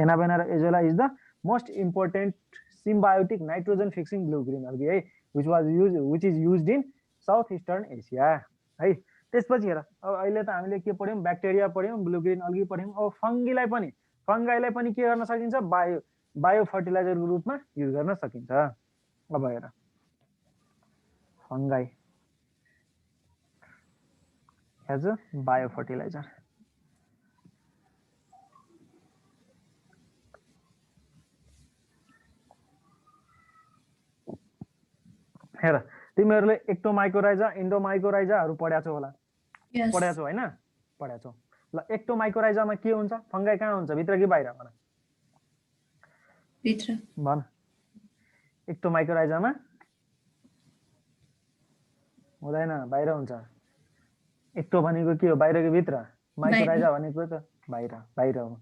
एनाबेना र azolla is the most important symbiotic nitrogen fixing blue green algae है which is used in south eastern asia है त्यसपछि हेर अब अहिले त हामीले के पढ्यौं ब्याक्टेरिया पढ्यौं ब्लू ग्रीन अल्गी पढ्यौं अब फंगाईलाई पनि के गर्न सकिन्छ बायो फर्टिलाइजरको रूपमा युज गर्न सकिन्छ अब हेर fungi as a bio fertiliser हेर तिमीहरुले एक्टोमाइकोराइजा इन्डोमाइकोराइजाहरु पढ्या छौ होला Yes. पढ्या छौ हैन पढ्या छौ ल एक्टोमाइकोराइजामा के हुन्छ फंगाई कहाँ हुन्छ भित्र कि बाहिर भन भित्र भन एक्टोमाइकोराइजामा हुँदैन बाहिर हुन्छ एक्टो भनेको के हो बाहिर कि भित्र माइकोराइजा भनेको त बाहिर हो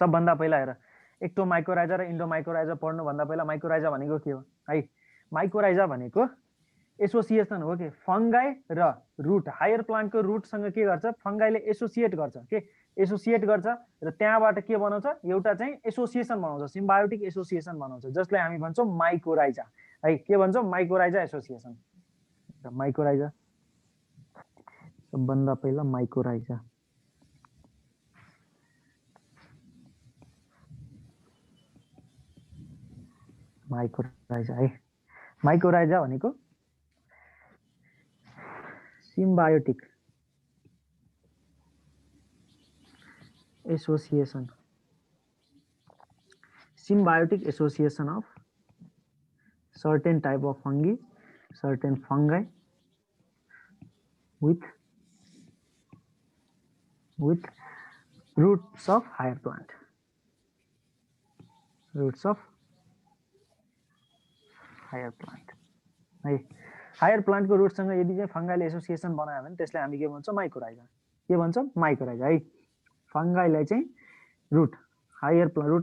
सबभन्दा पहिला हेर एक्टोमाइकोराइजा र इन्डोमाइकोराइजा पढ्नु भन्दा पहिला माइकोराइजा भनेको के हो है माइकोराइजा भनेको एसोसिएसन हो के फंगाई र रुट हायर प्लान्टको रुटसँग के गर्छ फंगाईले एसोसिएट गर्छ के एसोसिएट गर्छ र त्यहाँबाट के बनाउँछ एउटा चाहिँ एसोसिएसन बनाउँछ सिम्बायोटिक एसोसिएसन बनाउँछ जसलाई हामी भन्छौं माइकोराइजा है के भन्छौं माइकोराइजा एसोसिएसन माइकोराइजा सबभन्दा पहिला माइकोराइजा है माइकोराइजा भनेको symbiotic association of certain type of fungi, certain fungi with roots of higher plant. Roots of higher plant. है हायर प्लान्टको रुटसँग यदि चाहिँ फंगाईले एसोसिएसन बनायो भने त्यसलाई हामी के भन्छौं माइकोराइजा है फंगाईलाई चाहिँ रुट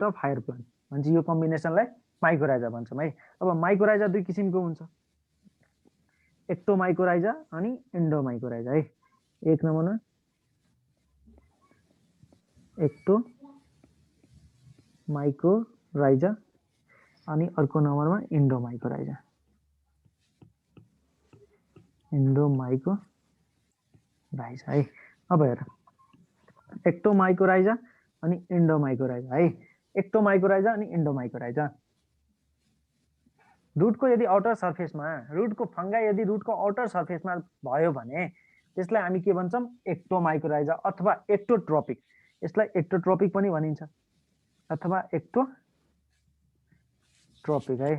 अफ हायर प्लान्ट भन्छ यो कम्बिनेसनलाई माइकोराइजा भन्छौं है अब माइकोराइजा दुई किसिमको हुन्छ एक्टोमाइकोराइजा अनि इन्डोमाइकोराइजा है एक नम्बरमा एक्टोमाइकोराइजा अनि अर्को नम्बरमा इन्डोमाइकोराइजा है अब हेर एक्टोमाइकोराइजा अनि इन्डोमाइकोराइजा है एक्टोमाइकोराइजा अनि इन्डोमाइकोराइजा रुटको यदि आउटर सर्फेसमा रुटको फंगाई यदि रुटको आउटर सर्फेसमा भयो भने त्यसलाई हामी के भन्छौं एक्टोमाइकोराइजा अथवा एक्टोट्रोपिक यसलाई एक्टोट्रोपिक पनि भनिन्छ अथवा एक्टोट्रोपिक है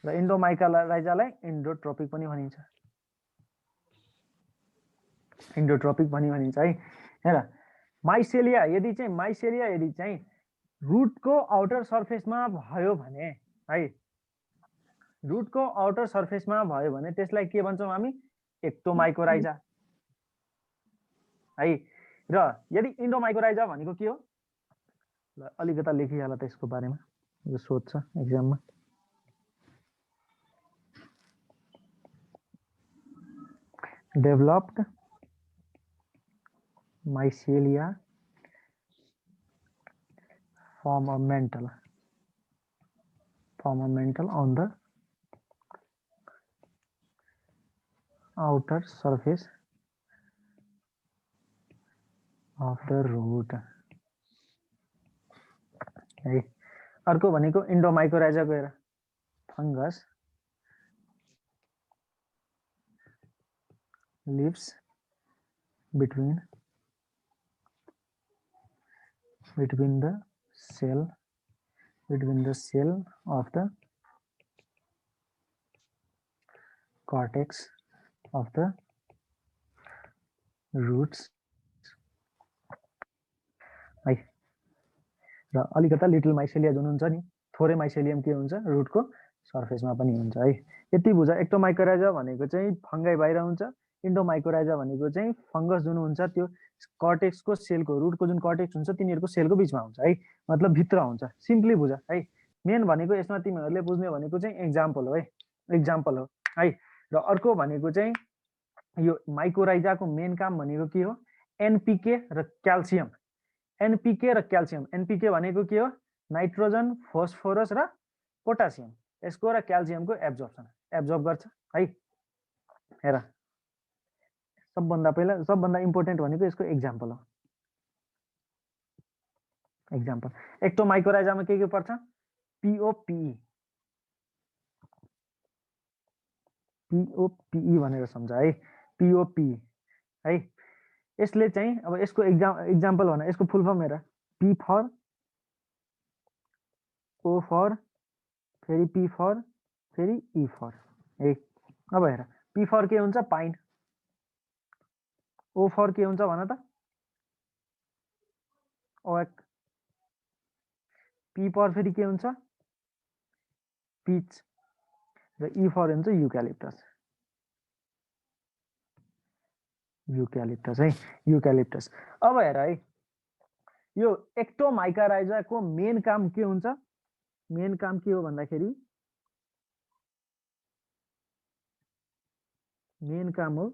र इन्डोमाइकोराइजालाई इन्डोट्रोपिक पनि भनिन्छ है हेर माइसेलिया यदि चाहिँ रुटको आउटर सर्फेसमा भयो भने है रुटको आउटर सर्फेसमा भयो भने त्यसलाई के भन्छौं हामी एक्टोमाइकोराइजा है र यदि इन्डोमाइकोराइजा भनेको के हो ल अलिकता लेखिहाल त्यसको बारेमा यो सोध्छ एक्जाममा developed mycelia form a mantle on the outer surface of the root है अर्को भनेको इन्डोमाइकोराइजा गएर fungus lives between the cell of the cortex of the roots है र अलिकता लिटल माइसेलिया जुन हुन्छ नि थोरै माइसेलियम के हुन्छ रुटको सर्फेसमा पनि हुन्छ है यति बुझ एक्टोमाइकोराइजा भनेको चाहिँ फंगाई बाहिर हुन्छ इन्डोमाइकोराइजा भनेको चाहिँ फंगस जुन हुन्छ त्यो कर्टेक्सको सेलको रुटको जुन कर्टेक्स हुन्छ तिनीहरुको सेलको बीचमा हुन्छ है मतलब भित्र हुन्छ सिम्पली बुझ है मेन भनेको यसमा तिमीहरूले बुझ्ने भनेको चाहिँ एक्जाम्पल हो है, एक्जाम्पल हो है। र अर्को भनेको चाहिँ यो माइकोराइजाको मेन काम भनेको के हो, एनपीके र क्याल्सियम। एनपीके र क्याल्सियम, एनपीके भनेको के हो, नाइट्रोजन फोस्फोरस र पोटासियम, यसको र क्याल्सियमको एब्जर्प्सन, एब्जर्ब गर्छ है। हेर सबभन्दा पहिला सबभन्दा इम्पोर्टेन्ट भनेको यसको एक्जाम्पल हो, एक्जाम्पल। एक्टोमाइकोराइजामा के पर्छ, पिओपीई, पिओपीई भनेर सम्झ है, पिओपी है। यसले चाहिँ अब यसको एक्जाम्पल भन, यसको फुल फर्म हेर, पी फर, ओ फर, फेरि पी फर, फेरि ई फर है। अब हेर पी फर के हुन्छ, पाइन। ओ फर के हुन्छ भन त, ओएक। पी फर फेरि के हुन्छ, पिच। र ई फर हुन्छ युक्यालिप्टस, युक्यालिप्टस है, युक्यालिप्टस। अब हेर है, यो एक्टोमाइकोराइजाको मेन काम के हुन्छ, मेन काम के हो भन्दाखेरि मेन काम हो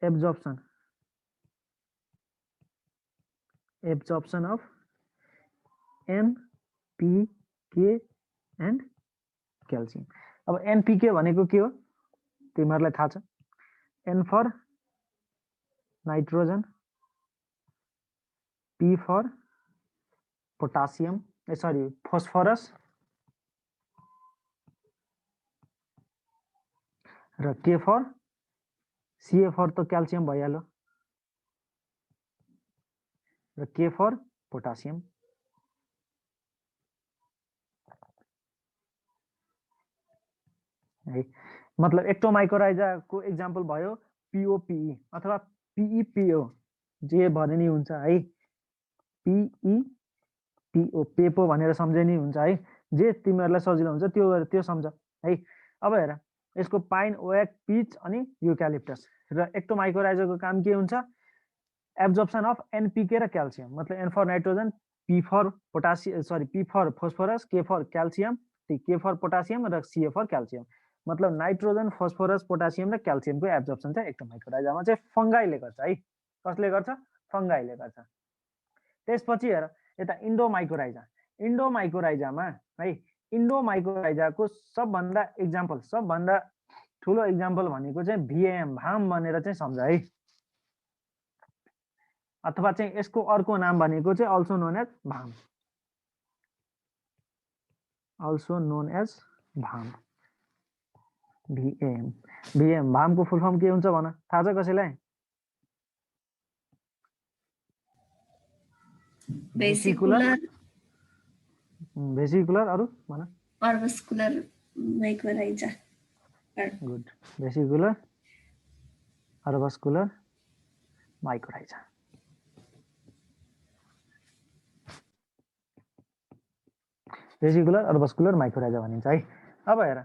absorption, absorption of NPK and calcium. अब एनपीके भनेको के हो तिमीहरूलाई थाहा छ, N for nitrogen, P for potassium, sorry phosphorus, र के फर सीए फर त क्याल्सियम भइहाल्यो, र के फर पोटासियम। है मतलब एक्टोमाइकोराइजाको एक्जाम्पल भयो पिओपीई अथवा पिइपिओ, जे भने नि हुन्छ है, पिइपिओ, पेपो भनेर सम्झे नि हुन्छ है, जे तिमीहरूलाई सजिलो हुन्छ त्यो सम्झ है। अब हेर यसको पाइन, ओएक, पिच अनि युक्यालिप्टस। र एक्टोमाइकोराइजाको काम के हुन्छ, एब्जर्प्सन अफ एनपीके र क्याल्सियम, मतलब N for nitrogen, P for potassium, sorry P for phosphorus, K for calcium, K for potassium र सीए फर क्याल्सियम। मतलब नाइट्रोजन, फोस्फोरस, पोटासियम र क्याल्सियमको एब्जर्प्सन चाहिँ एक्टोमाइकोराइजामा चाहिँ फङ्गाइले गर्छ है। कसले गर्छ, फङ्गाइले गर्छ। त्यसपछि हेर यता इन्डोमाइकोराइजा, इन्डोमाइकोराइजामा है, इन्डोमाइकोराइजाको सबभन्दा एक्जाम्पल, सबभन्दा ठुलो एक्जाम्पल भनेको चाहिँ भिएम, भाम भनेर चाहिँ सम्झ है। अथवा चाहिँ यसको अर्को नाम भनेको चाहिँ अल्सो नोन एज भाम, अल्सो नोन एज भाम, भिएम। भिएम भामको फुल फर्म के हुन्छ भन, थाहा छ कसैलाई? भेसिकुलर, भेसिकुलर, अरू भन। Arbuscular mycorrhiza. Good, vesicular arbuscular mycorrhiza. Vesicular arbuscular mycorrhiza भनिन्छ है। अब हेर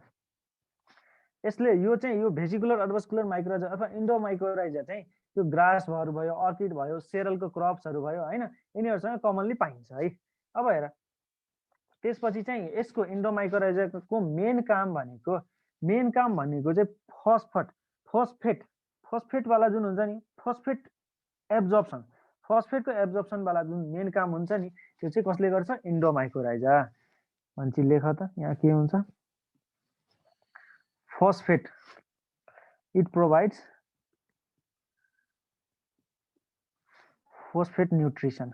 यसले यो चाहिँ यो भेसिकुलर अर्बस्कुलर माइकोराइजा अथवा इन्डोमाइकोराइजा चाहिँ यो ग्रासहरू भयो, अर्किड भयो, सेरलको क्रप्सहरू भयो हैन, यिनीहरूसँग कमनली पाइन्छ है। अब हेर त्यसपछि चाहिँ यसको इन्डोमाइकोराइजाको मेन काम भनेको चाहिँ फस्फेट, फस्फेट, फस्फेटवाला जुन हुन्छ नि, फस्फेट एब्जर्प्सन, फस्फेटको एब्जर्प्सनवाला जुन मेन काम हुन्छ नि, त्यो चाहिँ कसले गर्छ, इन्डोमाइकोराइजा। मान्छे लेख त यहाँ के हुन्छ, phosphate, it provides phosphate nutrition,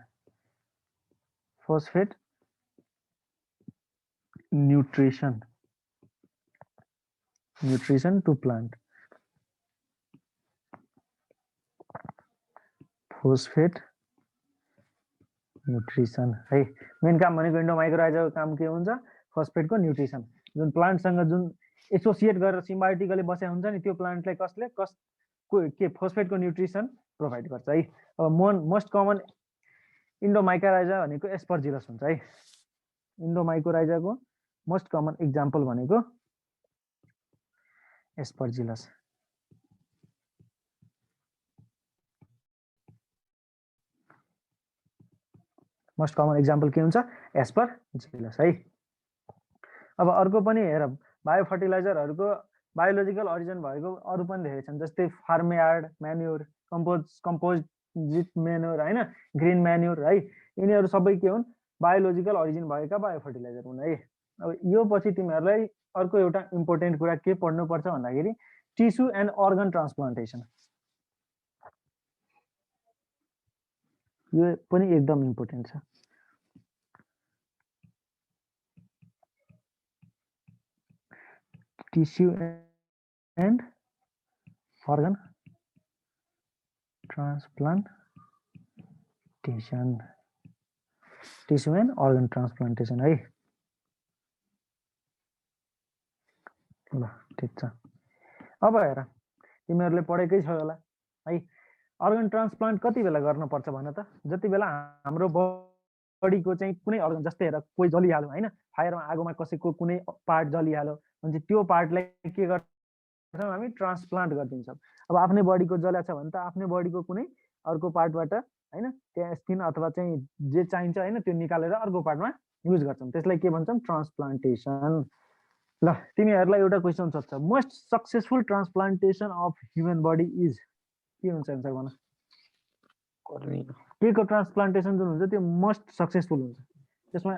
phosphate nutrition, nutrition to plant, phosphate nutrition है। मेन काम भनेको इन्डोमाइकोराइजाको काम के हुन्छ, फस्फेटको न्युट्रिसन, जुन प्लान्टसँग जुन एसोसिएट गरेर सिम्बायोटिकली बसेको हुन्छ नि, त्यो प्लान्टलाई के फस्फेटको न्युट्रिसन प्रोभाइड गर्छ है। अब मोस्ट कमन इन्डोमाइकोराइजा भनेको एस्परजिलस हुन्छ है। इन्डोमाइकोराइजाको मोस्ट कमन एक्जाम्पल भनेको एस्परजिलस। मोस्ट कमन एक्जाम्पल के हुन्छ, एस्परजिलस है। अब अर्को पनि हेर बायो फर्टिलाइजरहरूको बायोलोजिकल अरिजिन भएको अरू पनि धेरै छन्, जस्तै फार्म यार्ड म्यान्युर, कम्पोजिट म्यान्युर होइन, ग्रिन म्यान्युर है, यिनीहरू सबै के हुन् बायोलोजिकल अरिजिन भएका बायो फर्टिलाइजर हुन् है। अब यो पछि तिमीहरूलाई अर्को एउटा इम्पोर्टेन्ट कुरा के पढ्नुपर्छ भन्दाखेरि टिस्यु एन्ड अर्गन ट्रान्सप्लान्टेसन, यो पनि एकदम इम्पोर्टेन्ट छ। Tissue and organ transplantation, tissue and organ transplantation है। ल ठिक छ। अब हेर तिमीहरूले पढेकै छ होला है, अर्गन ट्रान्सप्लान्ट कति बेला गर्नुपर्छ भन त? जति बेला हाम्रो बडीको चाहिँ कुनै अर्गन, जस्तै हेर कोही जलिहाल्यो होइन, फायरमा आगोमा कसैको कुनै पार्ट जलिहाल्यो भने त्यो पार्टलाई के गर्छौँ हामी? ट्रान्सप्लान्ट गरिदिन्छौँ। अब आफ्नै बडीको जल्या छ भने त आफ्नै बडीको कुनै अर्को पार्टबाट होइन त्यहाँ स्किन अथवा चाहिँ जे चाहिन्छ होइन त्यो निकालेर अर्को पार्टमा युज गर्छौँ, त्यसलाई के भन्छौँ? ट्रान्सप्लान्टेसन। ल तिमीहरूलाई एउटा क्वेसन सोध्छ, most successful transplantation of human body is, के हुन्छ एन्सर भन? के को ट्रान्सप्लान्टेसन जुन हुन्छ त्यो मोस्ट सक्सेसफुल हुन्छ, त्यसमा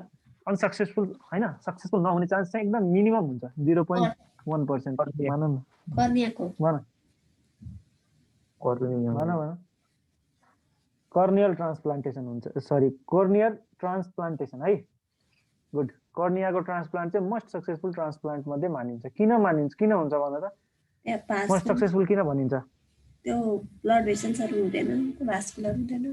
अनसक्सेसफुल होइन, सक्सेसफुल नहुने चान्स चाहिँ एकदम मिनिमम हुन्छ, 0.1%। भन न भन भन। कर्नियल ट्रान्सप्लान्टेसन हुन्छ, सरी कोर्नियल ट्रान्सप्लान्टेसन है। गुड। कर्नियाको ट्रान्सप्लान्ट चाहिँ मोस्ट सक्सेसफुल ट्रान्सप्लान्ट मध्ये मानिन्छ। किन मानिन्छ, किन हुन्छ भन त? मोस्ट सक्सेसफुल किन भनिन्छ? त्यो ब्लड भेसल्सहरु हुँदैन, भास्कुलर हुँदैन,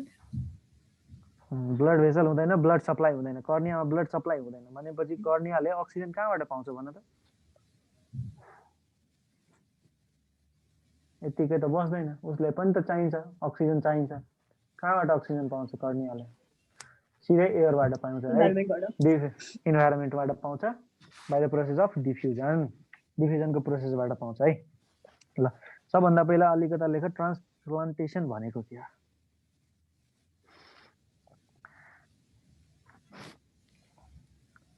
ब्लड भेसल हुँदैन, ब्लड सप्लाई हुँदैन, कर्नियामा ब्लड सप्लाई हुँदैन भनेपछि कर्नियाले अक्सिजन कहाँबाट पाउँछ भन त? यतिकै त बस्दैन, उसले पनि त चाहिन्छ, अक्सिजन चाहिन्छ। कहाँबाट अक्सिजन पाउँछ कर्नियाले? सिधै एयरबाट पाउँछ है, इन्भाइरोमेन्टबाट पाउँछ, by the process of diffusion, डिफ्युजनको प्रोसेसबाट पाउँछ है। ल सबभन्दा पहिला अलिकता लेख ट्रान्सप्लान्टेसन भनेको के हो?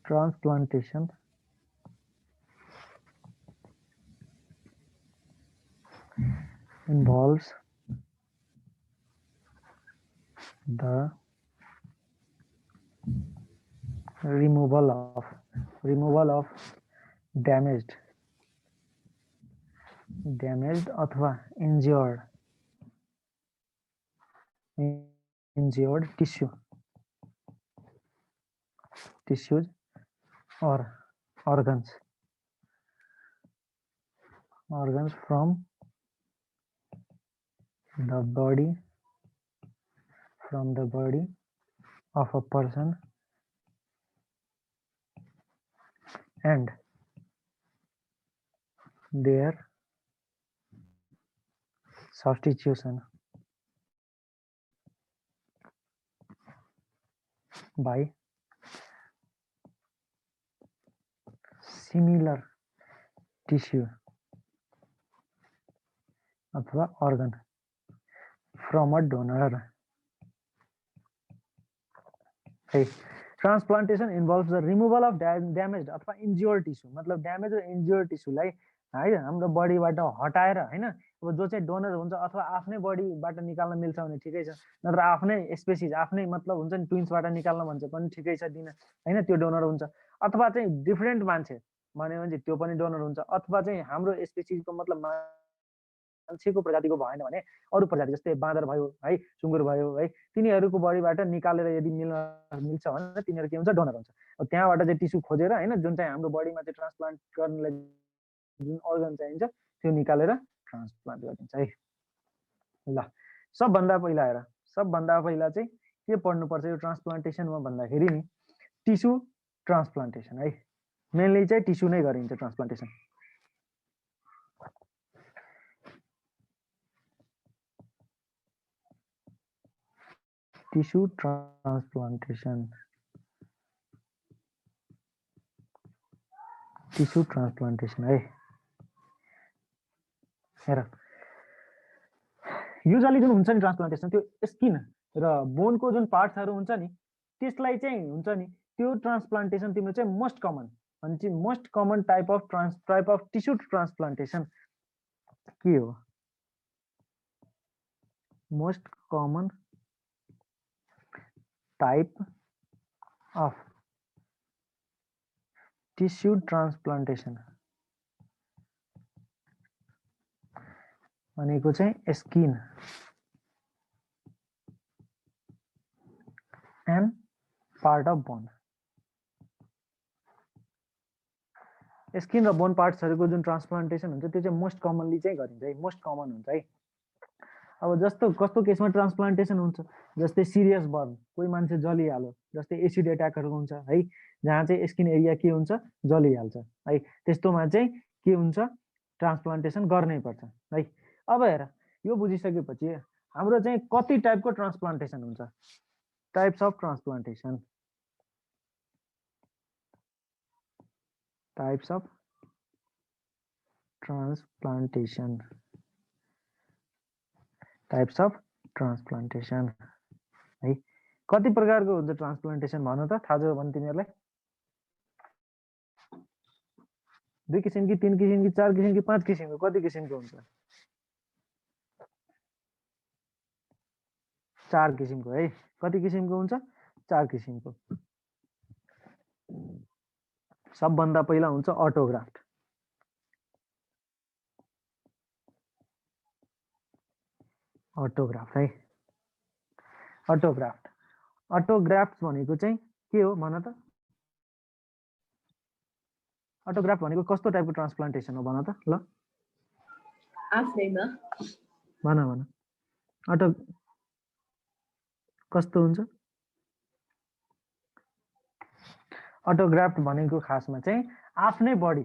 Transplantation involves the removal of damaged अथवा injured tissues or organs from the body of a person and their substitution by similar tissue अथवा organ from a donor. Hey, transplantation involves the removal of damaged अथवा injured tissue, मतलब damaged or injured tissue लाई है हाम्रो बडीबाट हटाएर हैन, अब जो चाहिँ डोनर हुन्छ अथवा आफ्नै बडीबाट निकाल्न मिल्छ भने ठिकै छ, नत्र आफ्नै स्पेसिस आफ्नै मतलब हुन्छ नि ट्विन्सबाट निकाल्न भन्छ पनि ठिकै छ दिन हैन, त्यो डोनर हुन्छ। अथवा चाहिँ डिफरेन्ट मान्छे भन्यो भने त्यो पनि डोनर हुन्छ। अथवा चाहिँ हाम्रो स्पेसिसको मतलब मान्छेको प्रजातिको भएन भने अरू प्रजाति जस्तै बाँदर भयो है, सुँगुर भयो है, तिनीहरूको बडीबाट निकालेर यदि मिल्छ भने तिनीहरू के हुन्छ? डोनर हुन्छ। अब त्यहाँबाट चाहिँ टिस्यु खोजेर हैन, जुन चाहिँ हाम्रो बडीमा चाहिँ ट्रान्सप्लान्ट गर्नलाई जुन अर्गन चाहिन्छ त्यो निकालेर ट्रान्सप्लान्ट गरिन्छ है। ल सबभन्दा पहिला चाहिँ के पढ्नुपर्छ यो ट्रान्सप्लान्टेसनमा भन्दाखेरि नि टिस्यु ट्रान्सप्लान्टेसन है, मेनली चाहिँ टिस्यु नै गरिन्छ ट्रान्सप्लान्टेसन। टिस्यु ट्रान्सप्लान्टेसन है। हेर युजली जुन हुन्छ नि ट्रान्सप्लान्टेसन, त्यो स्किन र बोनको जुन पार्ट्सहरू हुन्छ नि त्यसलाई चाहिँ हुन्छ नि त्यो ट्रान्सप्लान्टेसन तिम्रो चाहिँ मोस्ट कमन भनेपछि most common type of tissue transplantation के हो? Most common type of tissue transplantation भनेको चाहिँ skin and part of bone. Skin र बोन पार्ट्सहरूको जुन ट्रान्सप्लान्टेसन हुन्छ त्यो चाहिँ मोस्ट कमनली चाहिँ गरिन्छ है, मोस्ट कमन हुन्छ है। अब जस्तो कस्तो केसमा ट्रान्सप्लान्टेसन हुन्छ, जस्तै सिरियस बर्न, कोही मान्छे जलिहाल्यो, जस्तै एसिड एट्याकहरू हुन्छ है, जहाँ चाहिँ स्किन एरिया के हुन्छ, जलिहाल्छ है, त्यस्तोमा चाहिँ के हुन्छ, ट्रान्सप्लान्टेसन गर्नै पर्छ है। अब हेर, यो बुझिसकेपछि हाम्रो चाहिँ कति टाइपको ट्रान्सप्लान्टेसन हुन्छ, types of transplantation, types of transplantation, types of transplantation है। कति प्रकारको हुन्छ ट्रान्सप्लान्टेसन भन त, थाहा छ भने तिमीहरूलाई? 2 किसिमकी, 3 किसिमकी, 4 किसिमकी, 5 किसिमको, कति किसिमको हुन्छ? 4 किसिमको है। कति किसिमको हुन्छ? 4 किसिमको। सबभन्दा पहिला हुन्छ अटोग्राफ्ट। अटोग्राफ्ट है, अटोग्राफ्ट। अटोग्राफ्ट भनेको चाहिँ के हो भन त? अटोग्राफ्ट भनेको कस्तो टाइपको ट्रान्सप्लान्टेसन हो भन त ल? आफैमा भन भन, अटो कस्तो हुन्छ? अटोग्राफ्ट भनेको खासमा चाहिँ आफ्नै बडी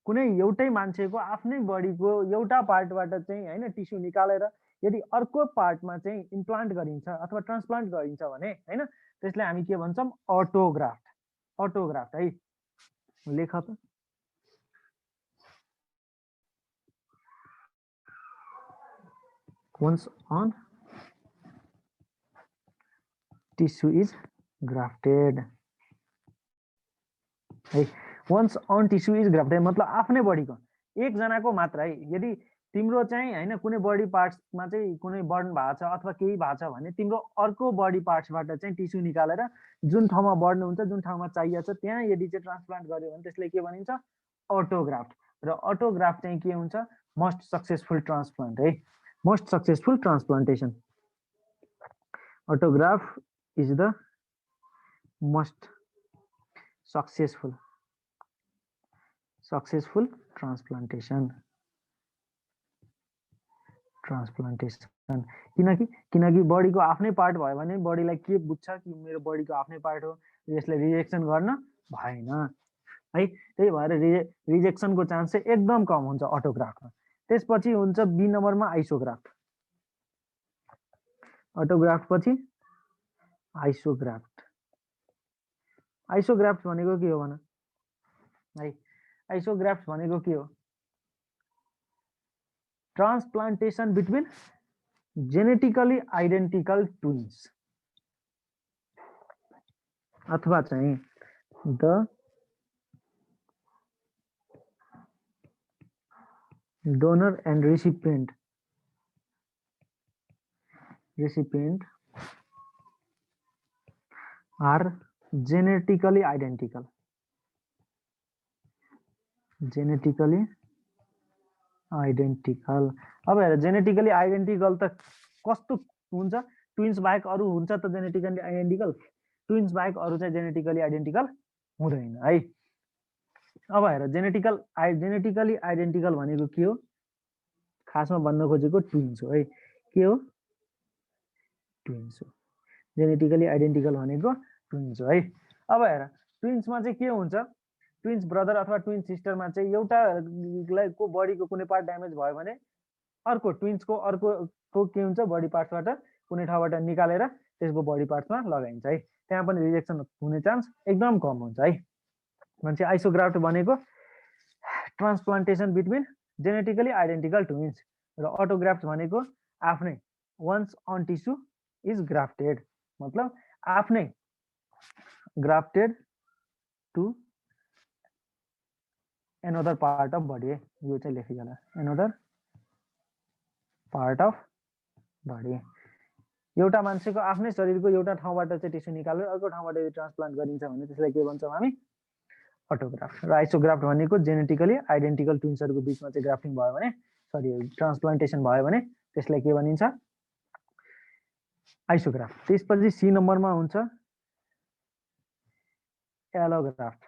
कुनै एउटै मान्छेको आफ्नै बडीको एउटा पार्टबाट चाहिँ हैन टिस्यु निकालेर यदि अर्को पार्टमा चाहिँ इम्प्लान्ट गरिन्छ अथवा ट्रान्सप्लान्ट गरिन्छ भने हैन त्यसलाई हामी के भन्छौं? अटोग्राफ्ट। अटोग्राफ्ट है, लेख त। Once on tissue is grafted है, once on tissue is grafted मतलब आफ्नै बडीको एकजनाको मात्र है। यदि तिम्रो चाहिँ हैन कुनै बडी पार्ट्समा चाहिँ कुनै बर्न भएको छ अथवा केही भएको छ भने तिम्रो अर्को बडी पार्ट्सबाट चाहिँ टिस्यु निकालेर जुन ठाउँमा बर्न हुन्छ, जुन ठाउँमा चाहिएको छ त्यहाँ यदि चाहिँ ट्रान्सप्लान्ट गर्यो भने त्यसलाई के भनिन्छ? अटोग्राफ्ट। र अटोग्राफ्ट चाहिँ के हुन्छ? मोस्ट सक्सेसफुल ट्रान्सप्लान्ट है, most successful transplantation. Autograft is the most successful transplantation किनकि बडीको आफ्नै पार्ट भयो भने बडीलाई के बुझ्छ कि मेरो बडीको आफ्नै पार्ट हो, यसलाई रिजेक्सन गर्न भएन है। त्यही भएर रिजेक्सनको चान्स चाहिँ एकदम कम हुन्छ अटोग्राफ्टमा। त्यसपछि हुन्छ बी नम्बरमा आइसोग्राफ्ट। अटोग्राफ्ट पछि आइसोग्राफ्ट। आइसोग्राफ्ट भनेको के हो भन है? आइसोग्राफ्ट भनेको के हो? Transplantation between genetically identical twins अथवा चाहिँ the donor and recipient are genetically identical. अब हेर जेनेटिकली आइडेन्टिकल त कस्तो हुन्छ? ट्विन्स बाहेक अरू हुन्छ त जेनेटिकली आइडेन्टिकल? ट्विन्स बाहेक अरू चाहिँ जेनेटिकली आइडेन्टिकल हुँदैन है। अब हेर जेनेटिकली आइडेन्टिकल भनेको के हो? खासमा भन्न खोजेको ट्विन्स हो है। के हो? ट्विन्स हो। जेनेटिकली आइडेन्टिकल भनेको ट्विन्स हो है। अब हेर ट्विन्समा चाहिँ के हुन्छ? ट्विन्स ब्रदर अथवा ट्विन्स सिस्टरमा चाहिँ एउटाको बडीको कुनै पार्ट ड्यामेज भयो भने अर्को ट्विन्सको अर्को के हुन्छ? बडी पार्ट्सबाट कुनै ठाउँबाट निकालेर त्यसको बडी पार्ट्समा लगाइन्छ है। त्यहाँ पनि रिजेक्सन हुने चान्स एकदम कम हुन्छ है। भन्छ आइसोग्राफ्ट भनेको transplantation between genetically identical twins र अटोग्राफ्ट भनेको आफ्नै one's own tissue is grafted मतलब आफ्नै grafted to another part of body है, यो चाहिँ लेखिजाला एनदर पार्ट अफ बडी। एउटा मान्छेको आफ्नै शरीरको एउटा ठाउँबाट चाहिँ टिस्यु निकालेर अर्को ठाउँबाट यदि ट्रान्सप्लान्ट गरिन्छ भने त्यसलाई के भन्छौँ हामी? अटोग्राफ्ट। र आइसोग्राफ्ट भनेको जेनेटिकली आइडेन्टिकल ट्विन्सहरूको बिचमा चाहिँ ग्राफ्टिङ भयो भने, सरी ट्रान्सप्लान्टेसन भयो भने त्यसलाई के भनिन्छ? आइसोग्राफ्ट। त्यसपछि सी नम्बरमा हुन्छ एलोग्राफ्ट।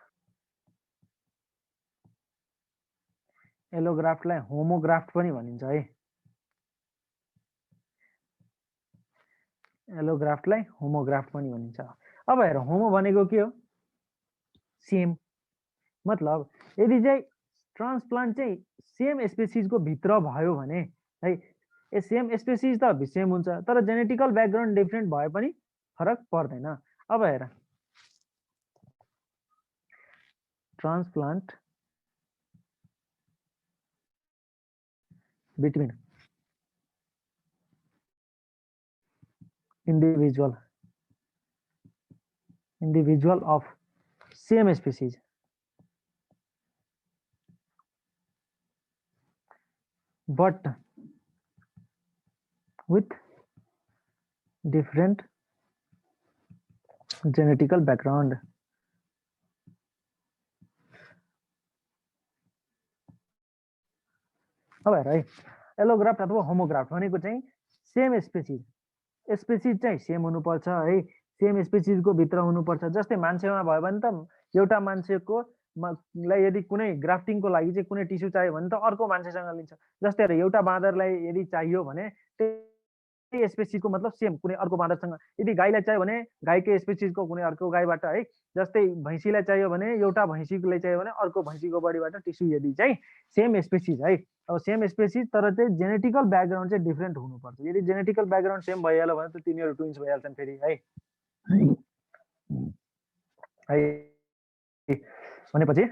एलोग्राफ्टलाई होमोग्राफ्ट पनि भनिन्छ है। एलोग्राफ्टलाई होमोग्राफ्ट पनि भनिन्छ। अब हेर, होमो भनेको के हो? सेम। मतलब यदि चाहिँ ट्रान्सप्लान्ट चाहिँ सेम स्पेसिसको भित्र भयो भने है, ए सेम स्पेसिस त सेम हुन्छ, तर जेनेटिकल ब्याकग्राउन्ड डिफरेन्ट भए पनि फरक पर्दैन। अब हेर, transplant between individual of same species but with different genetical background। अब हेर है, एलोग्राफ्ट अथवा होमोग्राफ्ट भनेको चाहिँ सेम स्पेसिस चाहिँ सेम हुनुपर्छ है, सेम स्पेसिसको भित्र हुनुपर्छ। जस्तै मान्छेमा भयो भने त एउटा मान्छेको लाई यदि कुनै ग्राफ्टिङको लागि चाहिँ कुनै टिस्यु चाहियो भने त अर्को मान्छेसँग लिन्छ। जस्तै हेर, एउटा बाँदरलाई यदि चाहियो भने त्यही स्पेसिसको मतलब सेम कुनै अर्को बाँदरसँग, यदि गाईलाई चाहियो भने गाईकै स्पेसिसको कुनै अर्को गाईबाट है। जस्तै भैँसीलाई चाहियो भने एउटा भैँसीलाई चाहियो भने अर्को भैँसीको बडीबाट टिस्यु यदि चाहिँ सेम स्पेसिस है। अब सेम स्पेसिस तर चाहिँ जेनेटिकल ब्याकग्राउन्ड चाहिँ डिफरेन्ट हुनुपर्छ। यदि जेनेटिकल ब्याकग्राउन्ड सेम भइहाल्यो भने त तिनीहरू ट्विन्स भइहाल्छन् फेरि है। भनेपछि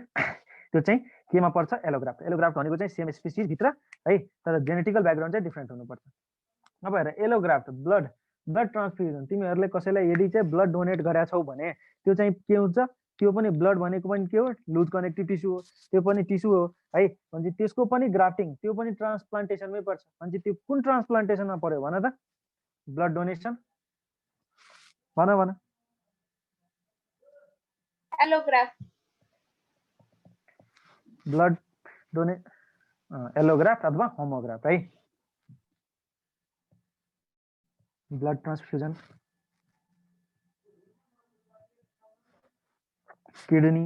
त्यो चाहिँ केमा पर्छ? एलोग्राफ्ट। एलोग्राफ्ट भनेको चाहिँ सेम स्पेसिस भित्र है, तर जेनेटिकल ब्याकग्राउन्ड चाहिँ डिफरेन्ट हुनुपर्छ। अब हेर, एलोग्राफ्ट ब्लड ट्रान्सफ्युजन। तिमीहरूले कसैलाई यदि चाहिँ ब्लड डोनेट गरेका छौ भने त्यो चाहिँ के हुन्छ? त्यो पनि ब्लड भनेको पनि के हो? लुज कनेक्टिभ टिस्यु हो, त्यो पनि टिस्यु हो है। भने त्यसको पनि ग्राफ्टिङ, त्यो पनि ट्रान्सप्लान्टेसनमै पर्छ। भने त्यो कुन ट्रान्सप्लान्टेसनमा पर्यो भन त? ब्लड डोनेसन भन। एलोग्राफ्ट। ब्लड डोनेट एलोग्राफ्ट अथवा होमोग्राफ्ट है। Blood transfusion, kidney,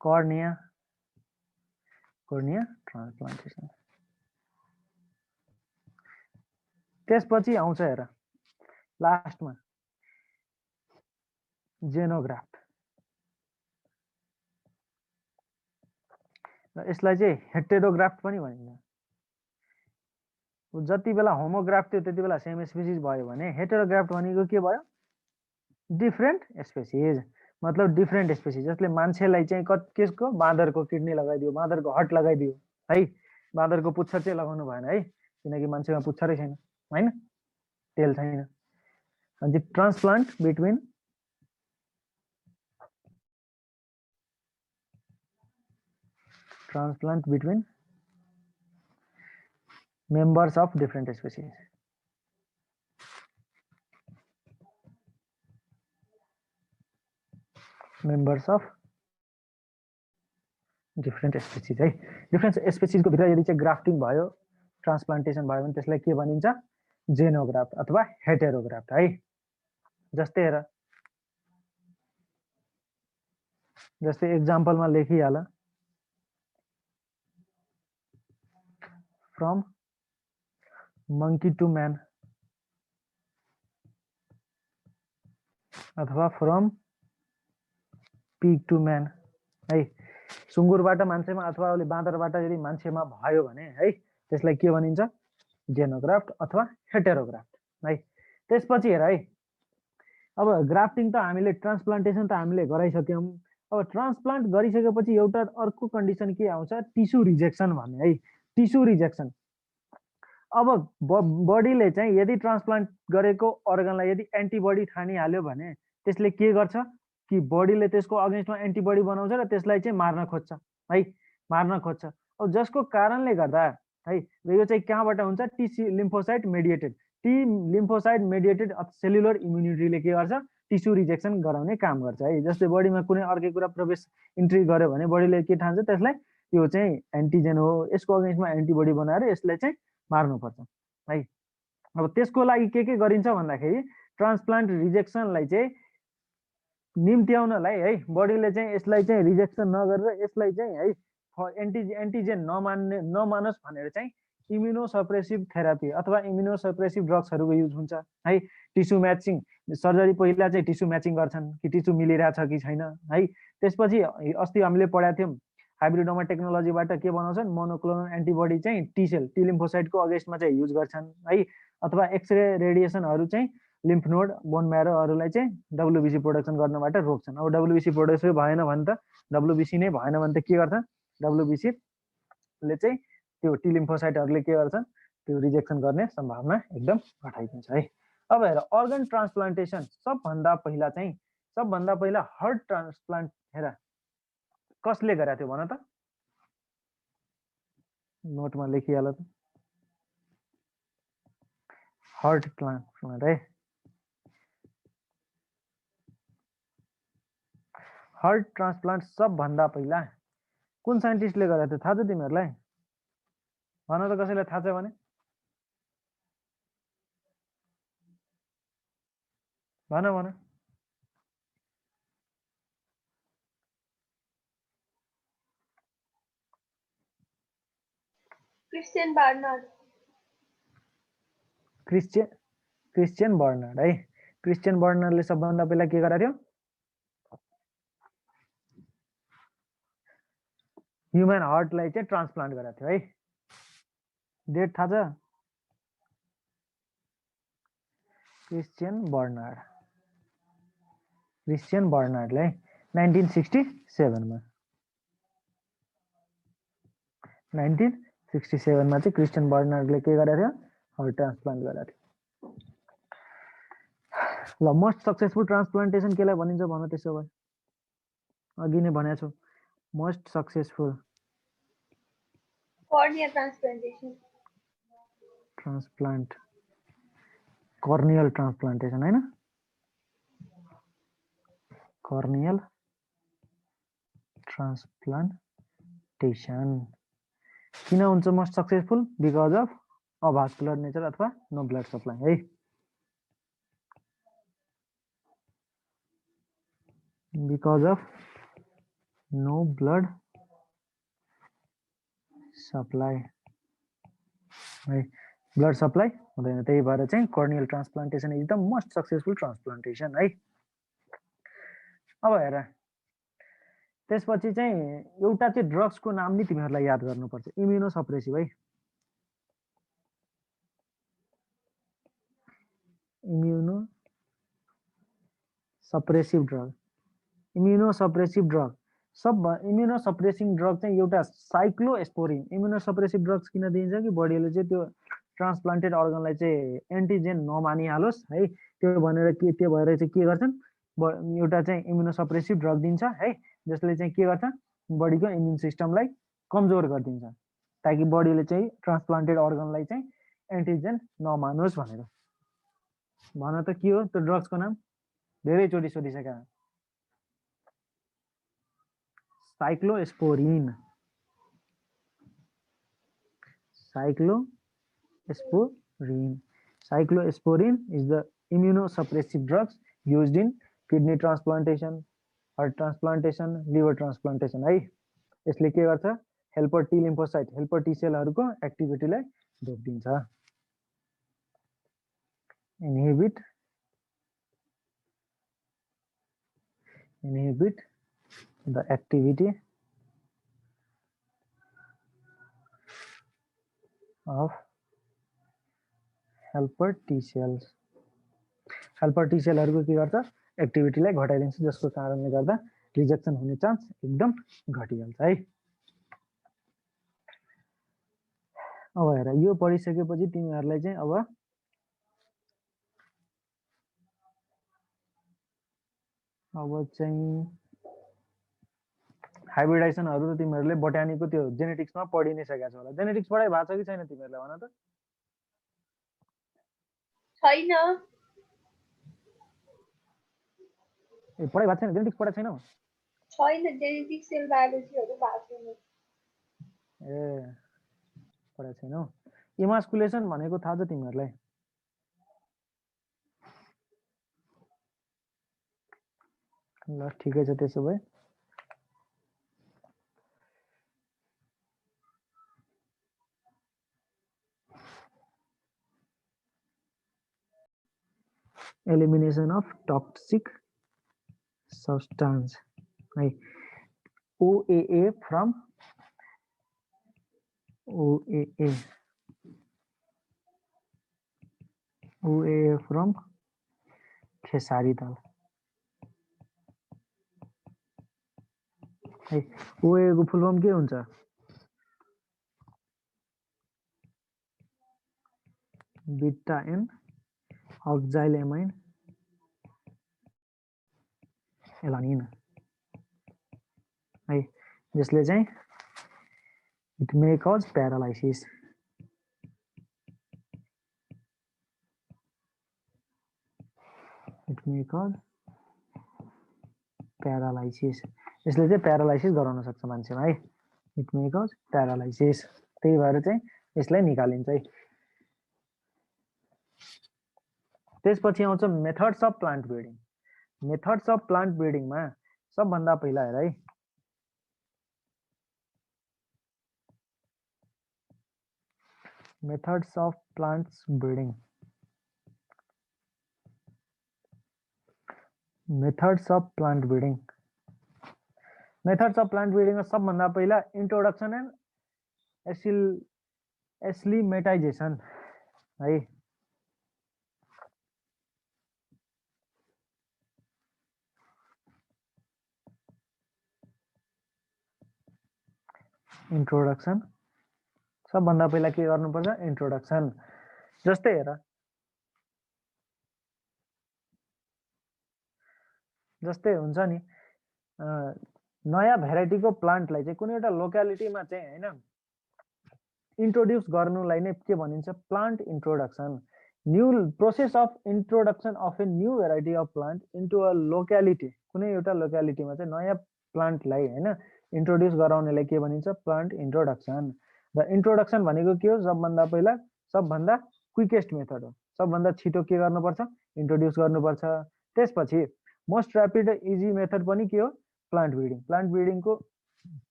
cornea transplantation. त्यसपछि आउँछ हेर लास्टमा जेनोग्राफ्ट। र यसलाई चाहिँ हेटेरोग्राफ्ट पनि भनिन्छ। जति बेला होमोग्राफ्ट थियो त्यति बेला सेम स्पेसिस भयो भने हेटेरोग्राफ्ट भनेको के भयो? Different species. मतलब डिफरेन्ट स्पेसिस। जसले मान्छेलाई चाहिँ केसको बाँदरको किडनी लगाइदियो, बाँदरको हट लगाइदियो है, बाँदरको पुच्छर चाहिँ लगाउनु भएन है, किनकि मान्छेमा पुच्छरै छैन हैन, तेल छैन। अनि transplant between members of different species। members of different species है। डिफरेन्ट स्पेसिसको भित्र यदि चाहिँ ग्राफ्टिङ भयो, ट्रान्सप्लान्टेसन भयो भने त्यसलाई के भनिन्छ? जेनोग्राफ्ट अथवा हेटेरोग्राफ्ट है। जस्तै हेर, जस्तै एक्जाम्पलमा लेखिहाल, फ्रम monkey to man अथवा फ्रम पिग टु म्यान है। सुँगुरबाट मान्छेमा अथवा बाँदरबाट यदि मान्छेमा भयो भने है त्यसलाई के भनिन्छ? जेनोग्राफ्ट अथवा हेटेरोग्राफ्ट है। त्यसपछि हेर है, अब ग्राफ्टिङ त हामीले, ट्रान्सप्लान्टेसन त हामीले गराइसक्यौँ। अब ट्रान्सप्लान्ट गरिसकेपछि एउटा अर्को कन्डिसन के आउँछ? टिस्यु रिजेक्सन भन्ने है। Tissue rejection. अब बडीले चाहिँ यदि ट्रान्सप्लान्ट गरेको अर्गनलाई यदि एन्टिबडी ठानिहाल्यो भने त्यसले के गर्छ कि बडीले त्यसको अगेन्स्टमा एन्टिबडी बनाउँछ र त्यसलाई चाहिँ मार्न खोज्छ है, मार्न खोज्छ। अब जसको कारणले गर्दा है यो चाहिँ कहाँबाट हुन्छ, T lymphocyte mediated, T lymphocyte mediated cellular इम्युनिटीले के गर्छ, टिस्यु रिजेक्सन गराउने काम गर्छ है। जस्तै बडीमा कुनै अर्कै कुरा प्रवेश इन्ट्री गर्यो भने बडीले के ठान्छ, त्यसलाई यो चाहिँ एन्टिजेन हो, यसको अगेन्स्टमा एन्टिबडी बनाएर यसलाई चाहिँ मार्नुपर्छ है। अब त्यसको लागि के गरिन्छ भन्दाखेरि ट्रान्सप्लान्ट रिजेक्सनलाई चाहिँ निम्त्याउनलाई है बडीले चाहिँ यसलाई चाहिँ रिजेक्सन नगरेर यसलाई चाहिँ है एन्टिजेन नमानोस् भनेर चाहिँ इम्युनोसप्रेसिभ थेरापी अथवा इम्युनोसप्रेसिभ ड्रग्सहरूको युज हुन्छ है। टिस्यु म्याचिङ, सर्जरी पहिला चाहिँ टिस्यु म्याचिङ गर्छन् कि टिस्यु मिलिरहेछ कि छैन है। त्यसपछि अस्ति हामीले पढाएको थियौँ हाइब्रिडोमा टेक्नोलोजीबाट के बनाउँछन्, मोनोक्लोनल एन्टिबडी चाहिँ टी सेल टी लिम्फोसाइटको अगेन्स्टमा चाहिँ युज गर्छन् है। अथवा एक्सरे रेडिएसनहरू चाहिँ लिम्फ नोड बोन म्यारोहरूलाई चाहिँ डब्लुबिसी प्रोडक्सन गर्नबाट रोक्छन्। अब डब्लुबिसी प्रोडक्सन भएन भने त डब्लुबिसी नै भएन भने त के गर्छ, डब्लुबिसीले चाहिँ त्यो टी लिम्फोसाइटहरूले के गर्छन्, त्यो रिजेक्सन गर्ने सम्भावना एकदम घटाइदिन्छ है। अब हेर अर्गन ट्रान्सप्लान्टेसन सबभन्दा पहिला हार्ट ट्रान्सप्लान्ट हेर कसले गरेको थियो भन त, नोटमा लेखिहाल त, हार्ट ट्रान्सप्लान्ट है। हार्ट ट्रान्सप्लान्ट सबभन्दा पहिला कुन साइन्टिस्टले गरेको थियो थाहा छ तिमीहरूलाई, भन त कसैलाई थाहा छ भने, भन भन। Christian Barnard. क्रिस्चियन बर्नार्ड है। क्रिस्चियन बर्नार्डले सबभन्दा पहिला के गरेको थियो, ह्युमन हार्टलाई चाहिँ ट्रान्सप्लान्ट गरेको थियो है। डेट थाहा छ, क्रिस्चियन बर्नार्डले 1967 मा चाहिँ क्रिस्चियन बर्नार्डले के गरेको थियो, हार्ट ट्रान्सप्लान्ट गरेको थियो। ल मोस्ट सक्सेसफुल ट्रान्सप्लान्टेसन केलाई भनिन्छ भन त्यसो भए, अघि नै भनेको छु most successful cornea transplantation। Transplant corneal transplantation हैन, कर्नियल ट्रान्सप्लान्टेसन किन हुन्छ most successful, because of avascular nature अथवा नो ब्लड सप्लाई है। Because of no blood supply है, ब्लड सप्लाई हुँदैन, त्यही भएर चाहिँ corneal transplantation is the most successful transplantation है। अब हेर त्यसपछि चाहिँ एउटा चाहिँ ड्रग्सको नाम नि तिमीहरूलाई याद गर्नुपर्छ, इम्युनोसप्रेसिभ है। इम्युनोसप्रेसिभ ड्रग सब इम्युनोसप्रेसिङ ड्रग चाहिँ एउटा साइक्लोस्पोरिन। इम्युनोसप्रेसिभ ड्रग्स किन दिइन्छ कि बडीले चाहिँ त्यो ट्रान्सप्लान्टेड अर्गनलाई चाहिँ एन्टिजेन नमानिहालोस् है, त्यो भएर चाहिँ के गर्छन्, एउटा चाहिँ इम्युनोसप्रेसिभ ड्रग दिन्छ है, जसले चाहिँ के गर्छ, बडीको इम्युन सिस्टमलाई कमजोर गरिदिन्छ ताकि बडीले चाहिँ ट्रान्सप्लान्टेड अर्गनलाई चाहिँ एन्टिजेन नमानोस् भनेर। भन त के हो त्यो ड्रग्सको नाम, धेरैचोटि सोधिसकेका। Cyclosporin is the immunosuppressive drugs used in kidney transplantation, heart transplantation, liver transplantation है। यसले के गर्छ, helper T lymphocyte, helper T सेलहरूको एक्टिभिटीलाई रोकिदिन्छ, inhibit the activity of helper T cells। Helper T सेलहरूको के गर्छ, एक्टिभिटीलाई घटाइदिन्छ, जसको कारणले गर्दा रिजेक्सन हुने चान्स एकदम घटिहाल्छ है। अब हेर यो पढिसकेपछि तिमीहरूलाई चाहिँ अब अब चाहिँ हाइब्रिडाइजेसनहरु त तिमीहरुले बोटानीको त्यो जेनेटिक्समा पढि नै सकेका छौ होला। जेनेटिक्स पढाइ भएको छ कि छैन तिमीहरुले भन त? छैन। ए पढाइ भएको छैन, जेनेटिक्स पढाइ छैनौ? छैन, जेनेटिक्स सेल बायोलोजीहरु भएको छैन। ए पढाइ छैनौ। इमास्कुलेसन भनेको थाहा छ तिमीहरुलाई? ल ठिकै छ त्यसो भए। Elimination of toxic substance, right? OAA from OAA from Khesari दाल है। OAA को फुल फर्म के हुन्छ? बीटा एन ऑक्साइल एमाइन एलानिन है, जसले चाहिँ it may cause paralysis. It may cause paralysis. यसले चाहिँ प्यारालाइसिस गराउन सक्छ मान्छेमा है। It may cause paralysis. त्यही भएर चाहिँ यसलाई निकालिन्छ है। त्यसपछि आउँछ methods of plant breeding. Methods of plant ब्रिडिङमा सबभन्दा पहिला हेर है, methods of plants breeding. Methods of plant breeding, methods of plant ब्रिडिङमा सबभन्दा पहिला इन्ट्रोडक्सन एन्ड एस्लिमेटाइजेसन है। इन्ट्रोडक्सन सबभन्दा पहिला के गर्नुपर्छ? इन्ट्रोडक्सन। जस्तै हेर, जस्तै हुन्छ नि नयाँ भेराइटीको प्लान्टलाई चाहिँ कुनै एउटा लोकालिटीमा चाहिँ हैन इन्ट्रोड्युस गर्नुलाई नै के भनिन्छ? Plant introduction. New process of introduction of a new variety of plant into a locality. कुनै एउटा लोकालिटीमा चाहिँ नयाँ प्लान्टलाई हैन इन्ट्रोड्युस गराउनेलाई के भनिन्छ? Plant introduction. र इन्ट्रोडक्सन भनेको के हो? सबभन्दा पहिला सबभन्दा क्विकेस्ट मेथड हो। सबभन्दा छिटो के गर्नुपर्छ? इन्ट्रोड्युस गर्नुपर्छ। त्यसपछि मोस्ट ऱ्यापिड इजी मेथड पनि के हो? Plant breeding. प्लान्ट ब्रिडिङको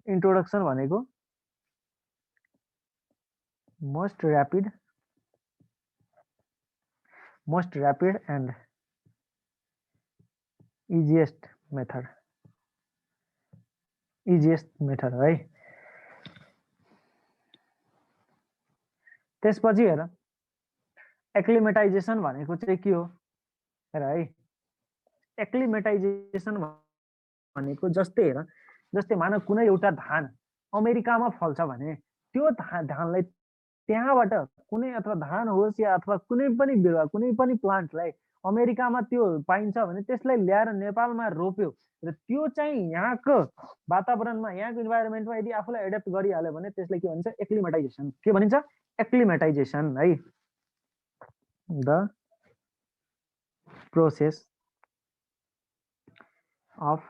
इन्ट्रोडक्सन भनेको most rapid and easiest method है। त्यसपछि हेर, एक्लिमेटाइजेसन भनेको चाहिँ के हो? हेर है, एक्लिमेटाइजेसन भनेको जस्तै हेर, जस्तै मान कुनै एउटा धान अमेरिकामा फल्छ भने त्यो धानलाई त्यहाँबाट कुनै अथवा धान होस् या अथवा कुनै पनि बिरुवा कुनै पनि प्लान्टलाई अमेरिकामा त्यो पाइन्छ भने त्यसलाई ल्याएर नेपालमा रोप्यो र त्यो चाहिँ यहाँको वातावरणमा यहाँको इन्भाइरोमेन्टमा यदि आफूलाई एडप्ट गरिहाल्यो भने त्यसलाई के भनिन्छ? एक्लिमेटाइजेसन। के भनिन्छ? एक्लिमेटाइजेसन है। The process of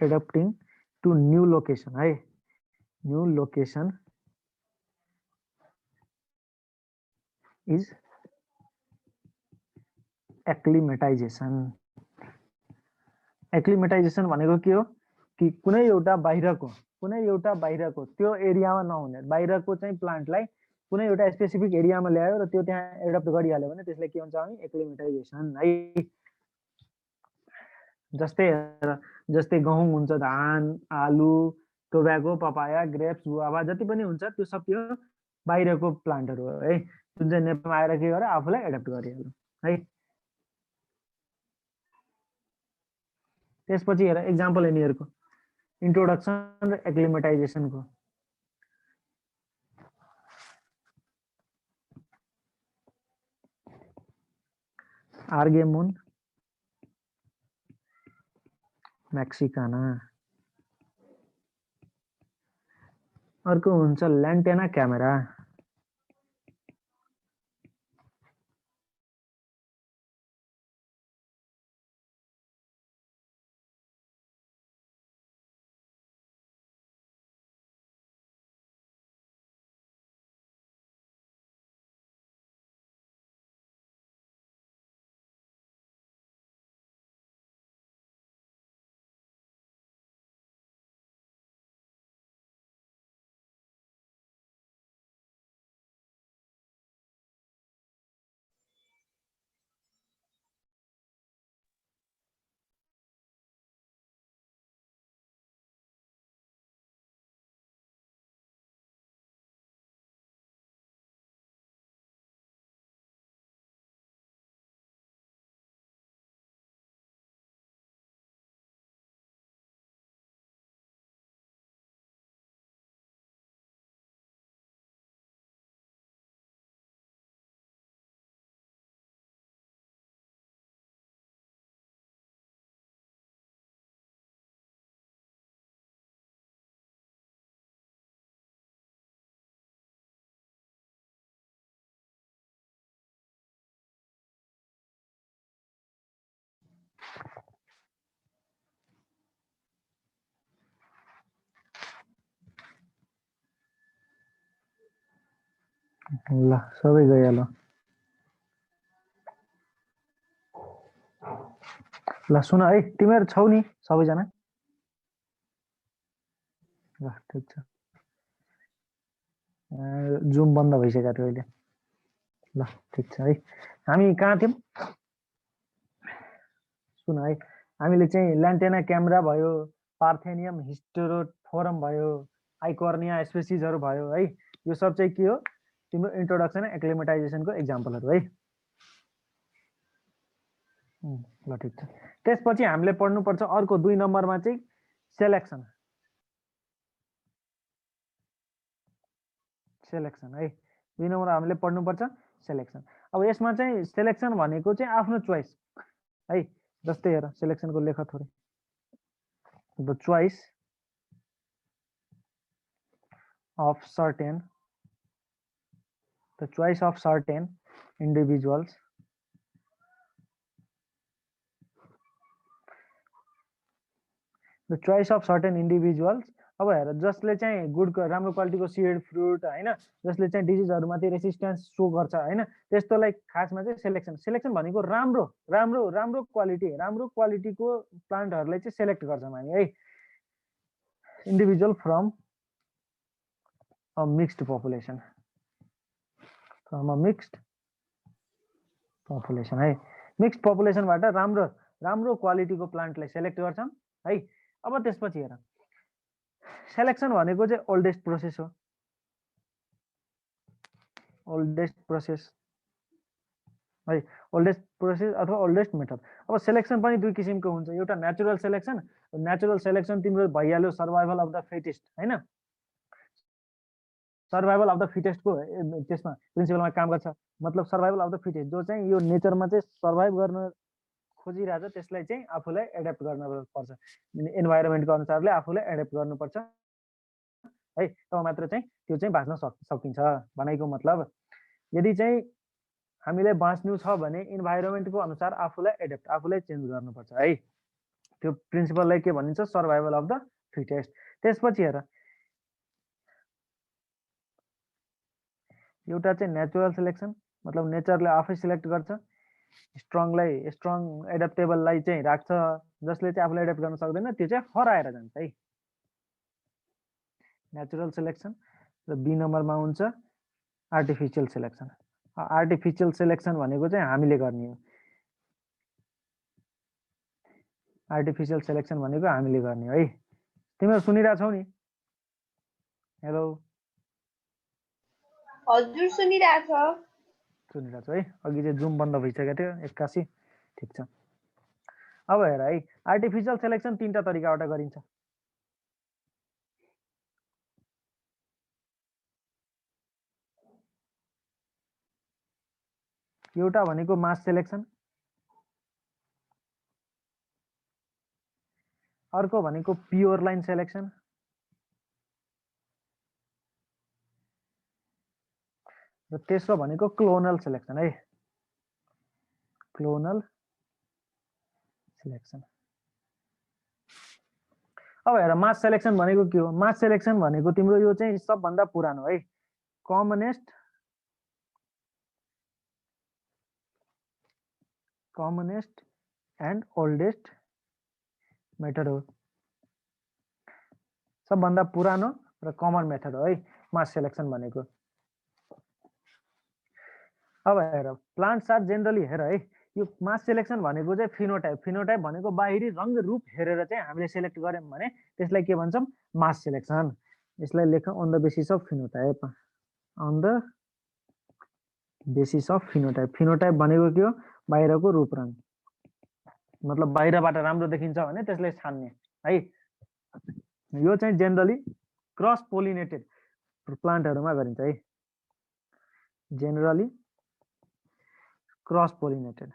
adapting to new location है। new location is acclimatization। एक्लिमेटाइजेसन भनेको के हो? कि कुनै एउटा बाहिरको त्यो एरियामा नहुने बाहिरको चाहिँ प्लान्टलाई कुनै एउटा स्पेसिफिक एरियामा ल्यायो र त्यो त्यहाँ एडप्ट गरिहाल्यो भने त्यसलाई के भन्छ हामी? एक्लिमेटाइजेसन है। जस्तै गहुँ हुन्छ, धान, आलु, टोब्याको, पपाया, ग्रेप्स, गुआभा जति पनि हुन्छ त्यो सब त्यो बाहिरको प्लान्टहरु हो है, जुन चाहिँ नेपालमा आएर के गर्यो? आफूलाई एडप्ट गरिहाल्यो है। त्यसपछि हेर एक्जाम्पल यिनीहरुको इन्ट्रोडक्सन र एक्लिमेटाइजेसनको। आर्गेमुन मैक्सिकाना। अर्को हुन्छ ल्यान्टेना क्यामेरा। ल सबै गइहाल्यो। ल सुन है, तिमीहरू छौ नि सबैजना? ल ठिक छ। जुम बन्द भइसकेको थियो अहिले। ल ठिक छ है। हामी कहाँ थियौँ? सुन है, हामीले चाहिँ ल्यान्टेना क्यामेरा भयो, पार्थेनियम हिस्टेरोफोरम भयो, आइकर्निया स्पेसिसहरू भयो है। यो सब चाहिँ के हो? तिम्रो इन्ट्रोडक्सन एक्लिमेटाइजेसनको एक्जाम्पलहरू है। ल ठिक छ। त्यसपछि हामीले पढ्नुपर्छ अर्को 2 नम्बरमा चाहिँ सेलेक्सन। सेलेक्सन है, 2 नम्बर हामीले पढ्नुपर्छ सेलेक्सन। अब यसमा चाहिँ सेलेक्सन भनेको चाहिँ आफ्नो चोइस है। जस्तै हेर, सेलेक्सनको लेख थोरै। The choice of certain individuals अब हेर, जसले चाहिँ गुड राम्रो क्वालिटीको सिड फ्रुट हैन, जसले चाहिँ डिजिजहरुमाथि रेसिस्टेन्स सो गर्छ हैन, त्यस्तोलाई खासमा चाहिँ सेलेक्सन भनेको राम्रो क्वालिटीको प्लान्टहरुलाई चाहिँ सेलेक्ट गर्छौं हामी है। Individual from a mixed population है। मिक्स्ड पपुलेसनबाट राम्रो क्वालिटीको प्लान्टलाई सेलेक्ट गर्छौं है। अब त्यसपछि हेर, सेलेक्सन भनेको चाहिँ ओल्डेस्ट प्रोसेस हो, ओल्डेस्ट प्रोसेस अथवा ओल्डेस्ट मेथड। अब सेलेक्सन पनि 2 किसिमको हुन्छ, एउटा नेचुरल सेलेक्सन तिम्रो भइहाल्यो सर्भाइभल अफ द फिटेस्ट हैन। सर्भाइभल अफ द फिटेस्टको त्यसमा प्रिन्सिपलमा काम गर्छ, मतलब सर्भाइभल अफ द फिटेस्ट, जो चाहिँ यो नेचरमा चाहिँ सर्भाइभ गर्न खोजिरहेछ त्यसलाई चाहिँ आफूलाई एडेप्ट गर्न पर्छ, इन्भाइरोमेन्टको अनुसारले आफूलाई एडेप्ट गर्नुपर्छ है, तब मात्र चाहिँ त्यो चाहिँ बाँच्न सकिन्छ। भनेको मतलब यदि चाहिँ हामीले बाँच्नु छ भने इन्भाइरोमेन्टको अनुसार आफूलाई चेन्ज गर्नुपर्छ है। त्यो प्रिन्सिपललाई के भनिन्छ? Survival of the fittest. त्यसपछि हेर, एउटा चाहिँ नेचुरल सेलेक्सन, मतलब नेचरले आफै सिलेक्ट गर्छ, स्ट्रङ एडेप्टेबललाई चाहिँ राख्छ, जसले चाहिँ आफूलाई एडेप्ट गर्न सक्दैन त्यो चाहिँ हराएर जान्छ है, नेचुरल सेलेक्सन। र बी नम्बरमा हुन्छ आर्टिफिसियल सेलेक्सन। आर्टिफिसियल सेलेक्सन भनेको चाहिँ हामीले गर्ने हो, आर्टिफिसियल सेलेक्सन भनेको हामीले गर्ने है। तिमीहरू सुनिरहेछौ नि? हेलो, हजुर सुनिरहेछ। सुनिरहेछ है? अघि चाहिँ जुम बन्द भइसकेको थियो 81। ठिक छ। अब हेर है, आर्टिफिसियल सेलेक्सन 3टा तरिकाबाट गरिन्छ। एउटा भनेको मास सेलेक्सन, अर्को भनेको प्योर लाइन सेलेक्सन, र तेस्रो भनेको क्लोनल सेलेक्सन है, क्लोनल सेलेक्सन। अब हेर मास सेलेक्सन भनेको के हो? मास सेलेक्सन भनेको तिम्रो यो चाहिँ सबभन्दा पुरानो है, कमनेस्ट एन्ड ओल्डेस्ट मेथड हो, सबभन्दा पुरानो र कमन मेथड हो है मास सेलेक्सन भनेको। अब हेर प्लान्ट्स आर जेनरली हेर है, यो मास सेलेक्सन भनेको चाहिँ फिनोटाइप, फिनोटाइप भनेको बाहिरी रंग रूप हेरेर चाहिँ हामीले सेलेक्ट गर्यौं भने त्यसलाई के भन्छौं? मास सेलेक्सन। यसलाई लेख on the basis of phenotype, on the basis of phenotype. Phenotype भनेको के हो? बाहिरको रूप रंग, मतलब बाहिरबाट राम्रो देखिन्छ भने त्यसलाई छान्ने है। यो चाहिँ जेनरली क्रस पोलिनेटेड प्लान्टहरुमा गरिन्छ है, जेनरली क्रस पोलिनेटेड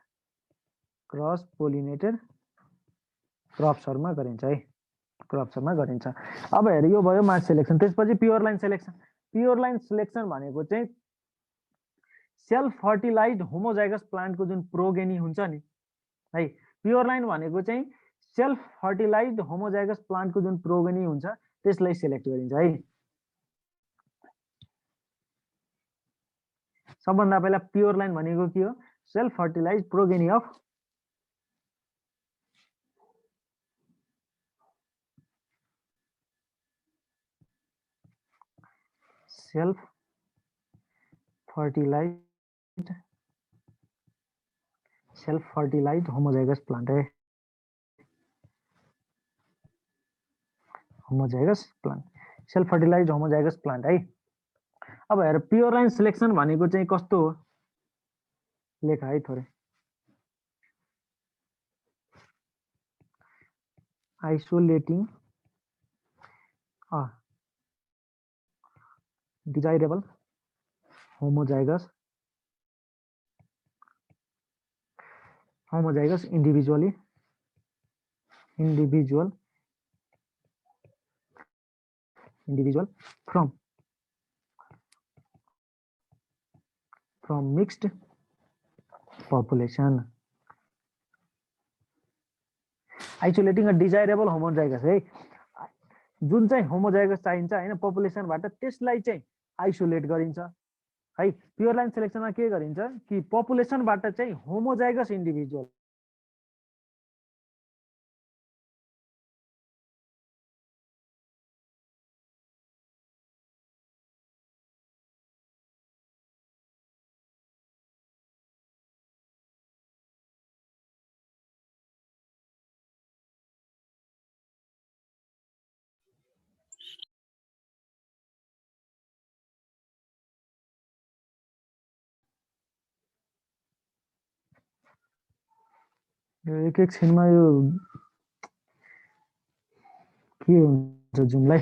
क्रप्सहरुमा गरिन्छ है, क्रप्सहरुमा गरिन्छ। अब हेर यो भयो मास सेलेक्सन। त्यसपछि pure line selection. Pure line selection भनेको चाहिँ सेल्फ फर्टिलाइज्ड होमोजाइगस प्लान्टको जुन प्रोगेनी हुन्छ नि है, प्योर लाइन भनेको चाहिँ सेल्फ फर्टिलाइज्ड होमोजाइगस प्लान्टको जुन प्रोगेनी हुन्छ त्यसलाई सेलेक्ट गरिन्छ है। सबभन्दा पहिला प्योर लाइन भनेको के हो? Self fertilized progeny of self fertilized homozygous plant है, homozygous plant, self fertilized homozygous plant है। अब हेर प्योर लाइन सिलेक्सन भनेको चाहिँ कस्तो हो? लेख है थोरै। Isolating desirable homozygous individual from mixed population, isolating a desirable homozygous है, जुन चाहिँ होमोजाइगस चाहिन्छ हैन पपुलेसनबाट त्यसलाई चाहिँ आइसोलेट गरिन्छ है। प्योर लाइन सिलेक्सनमा के गरिन्छ कि पपुलेसनबाट चाहिँ होमोजाइगस इन्डिभिजुअल एक छिनमा यो के हुन्छ जुमलाई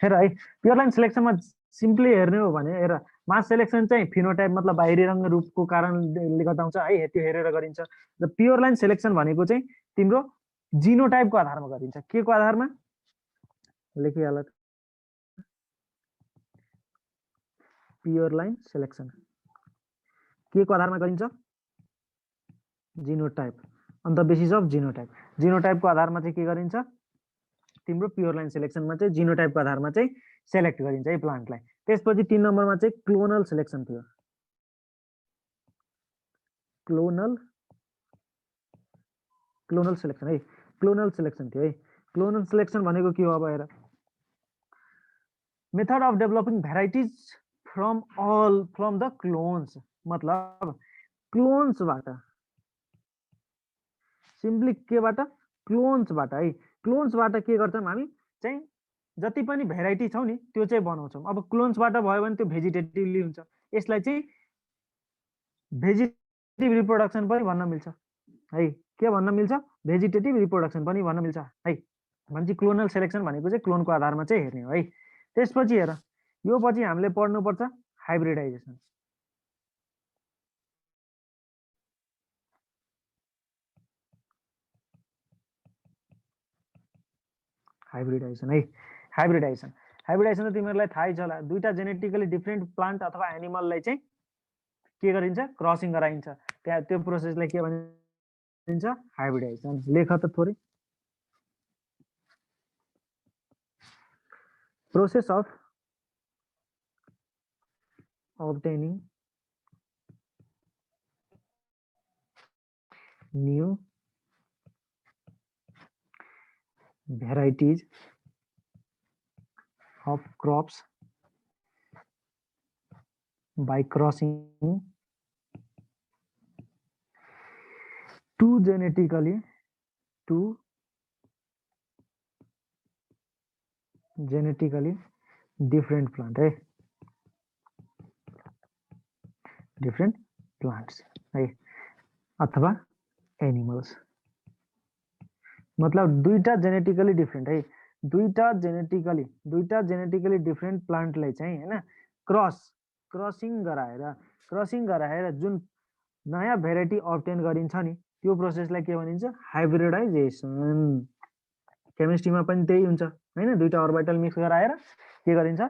हेर है। प्योर लाइन सिलेक्सनमा सिम्पली हेर्ने हो भने हेर मास सेलेक्सन चाहिँ फिनोटाइप मतलब बाहिरी रंग रूपको कारणले गर्दा हुन्छ है, त्यो हेरेर गरिन्छ। र प्योर लाइन सिलेक्सन भनेको चाहिँ तिम्रो जिनोटाइपको आधारमा गरिन्छ। के को आधारमा लेखिहाल? प्योर लाइन सिलेक्सन के को आधारमा गरिन्छ? Genotype, on the basis of genotype. जिनोटाइपको आधारमा चाहिँ के गरिन्छ? तिम्रो प्योर लाइन सिलेक्सनमा चाहिँ जिनोटाइपको आधारमा चाहिँ सेलेक्ट गरिन्छ है प्लान्टलाई। त्यसपछि 3 नम्बरमा चाहिँ क्लोनल सिलेक्सन थियो। क्लोनल सिलेक्सन है, क्लोनल सिलेक्सन थियो है। क्लोनल सिलेक्सन भनेको के हो? अब हेर, method of developing varieties from the clones, मतलब क्लोन्सबाट, सिम्पली केबाट? क्लोन्सबाट है। क्लोन्सबाट के गर्छौं हामी चाहिँ जति पनि भेराइटी छौ नि त्यो चाहिँ बनाउँछौं। अब क्लोन्सबाट भयो भने त्यो भेजिटेटिभली हुन्छ, यसलाई चाहिँ भेजिटेटिभ रिप्रोडक्सन पनि भन्न मिल्छ है। के भन्न मिल्छ? भेजिटेटिभ रिप्रोडक्सन पनि भन्न मिल्छ है। भनेपछि क्लोनल सिलेक्सन भनेको चाहिँ क्लोनको आधारमा चाहिँ हेर्ने हो है। त्यसपछि हेर, यो पछि हामीले पढ्नुपर्छ हाइब्रिडाइजेसन। हाइब्रिडाइजेसन है हाइब्रिडाइजेसन हाइब्रिडाइजेसन त तिमीहरूलाई थाहै छ होला दुईटा जेनेटिकली डिफ्रेन्ट प्लान्ट अथवा एनिमललाई चाहिँ के गरिन्छ क्रसिङ गराइन्छ त्यहाँ त्यो प्रोसेसलाई के भनिन्छ हाइब्रिडाइजेसन लेख त थोरै process of obtaining new varieties of crops by crossing two genetically different plant है different plants है अथवा एनिमल्स मतलब दुईटा जेनेटिकली डिफ्रेन्ट है दुईटा जेनेटिकली डिफ्रेन्ट प्लान्टलाई चाहिँ हैन क्रसिङ गराएर जुन नयाँ भेराइटी अब्टेन गरिन्छ नि त्यो प्रोसेसलाई के भनिन्छ हाइब्रिडाइजेसन केमिस्ट्रीमा पनि त्यही हुन्छ हैन दुईटा अर्बिटल मिक्स गराएर के गरिन्छ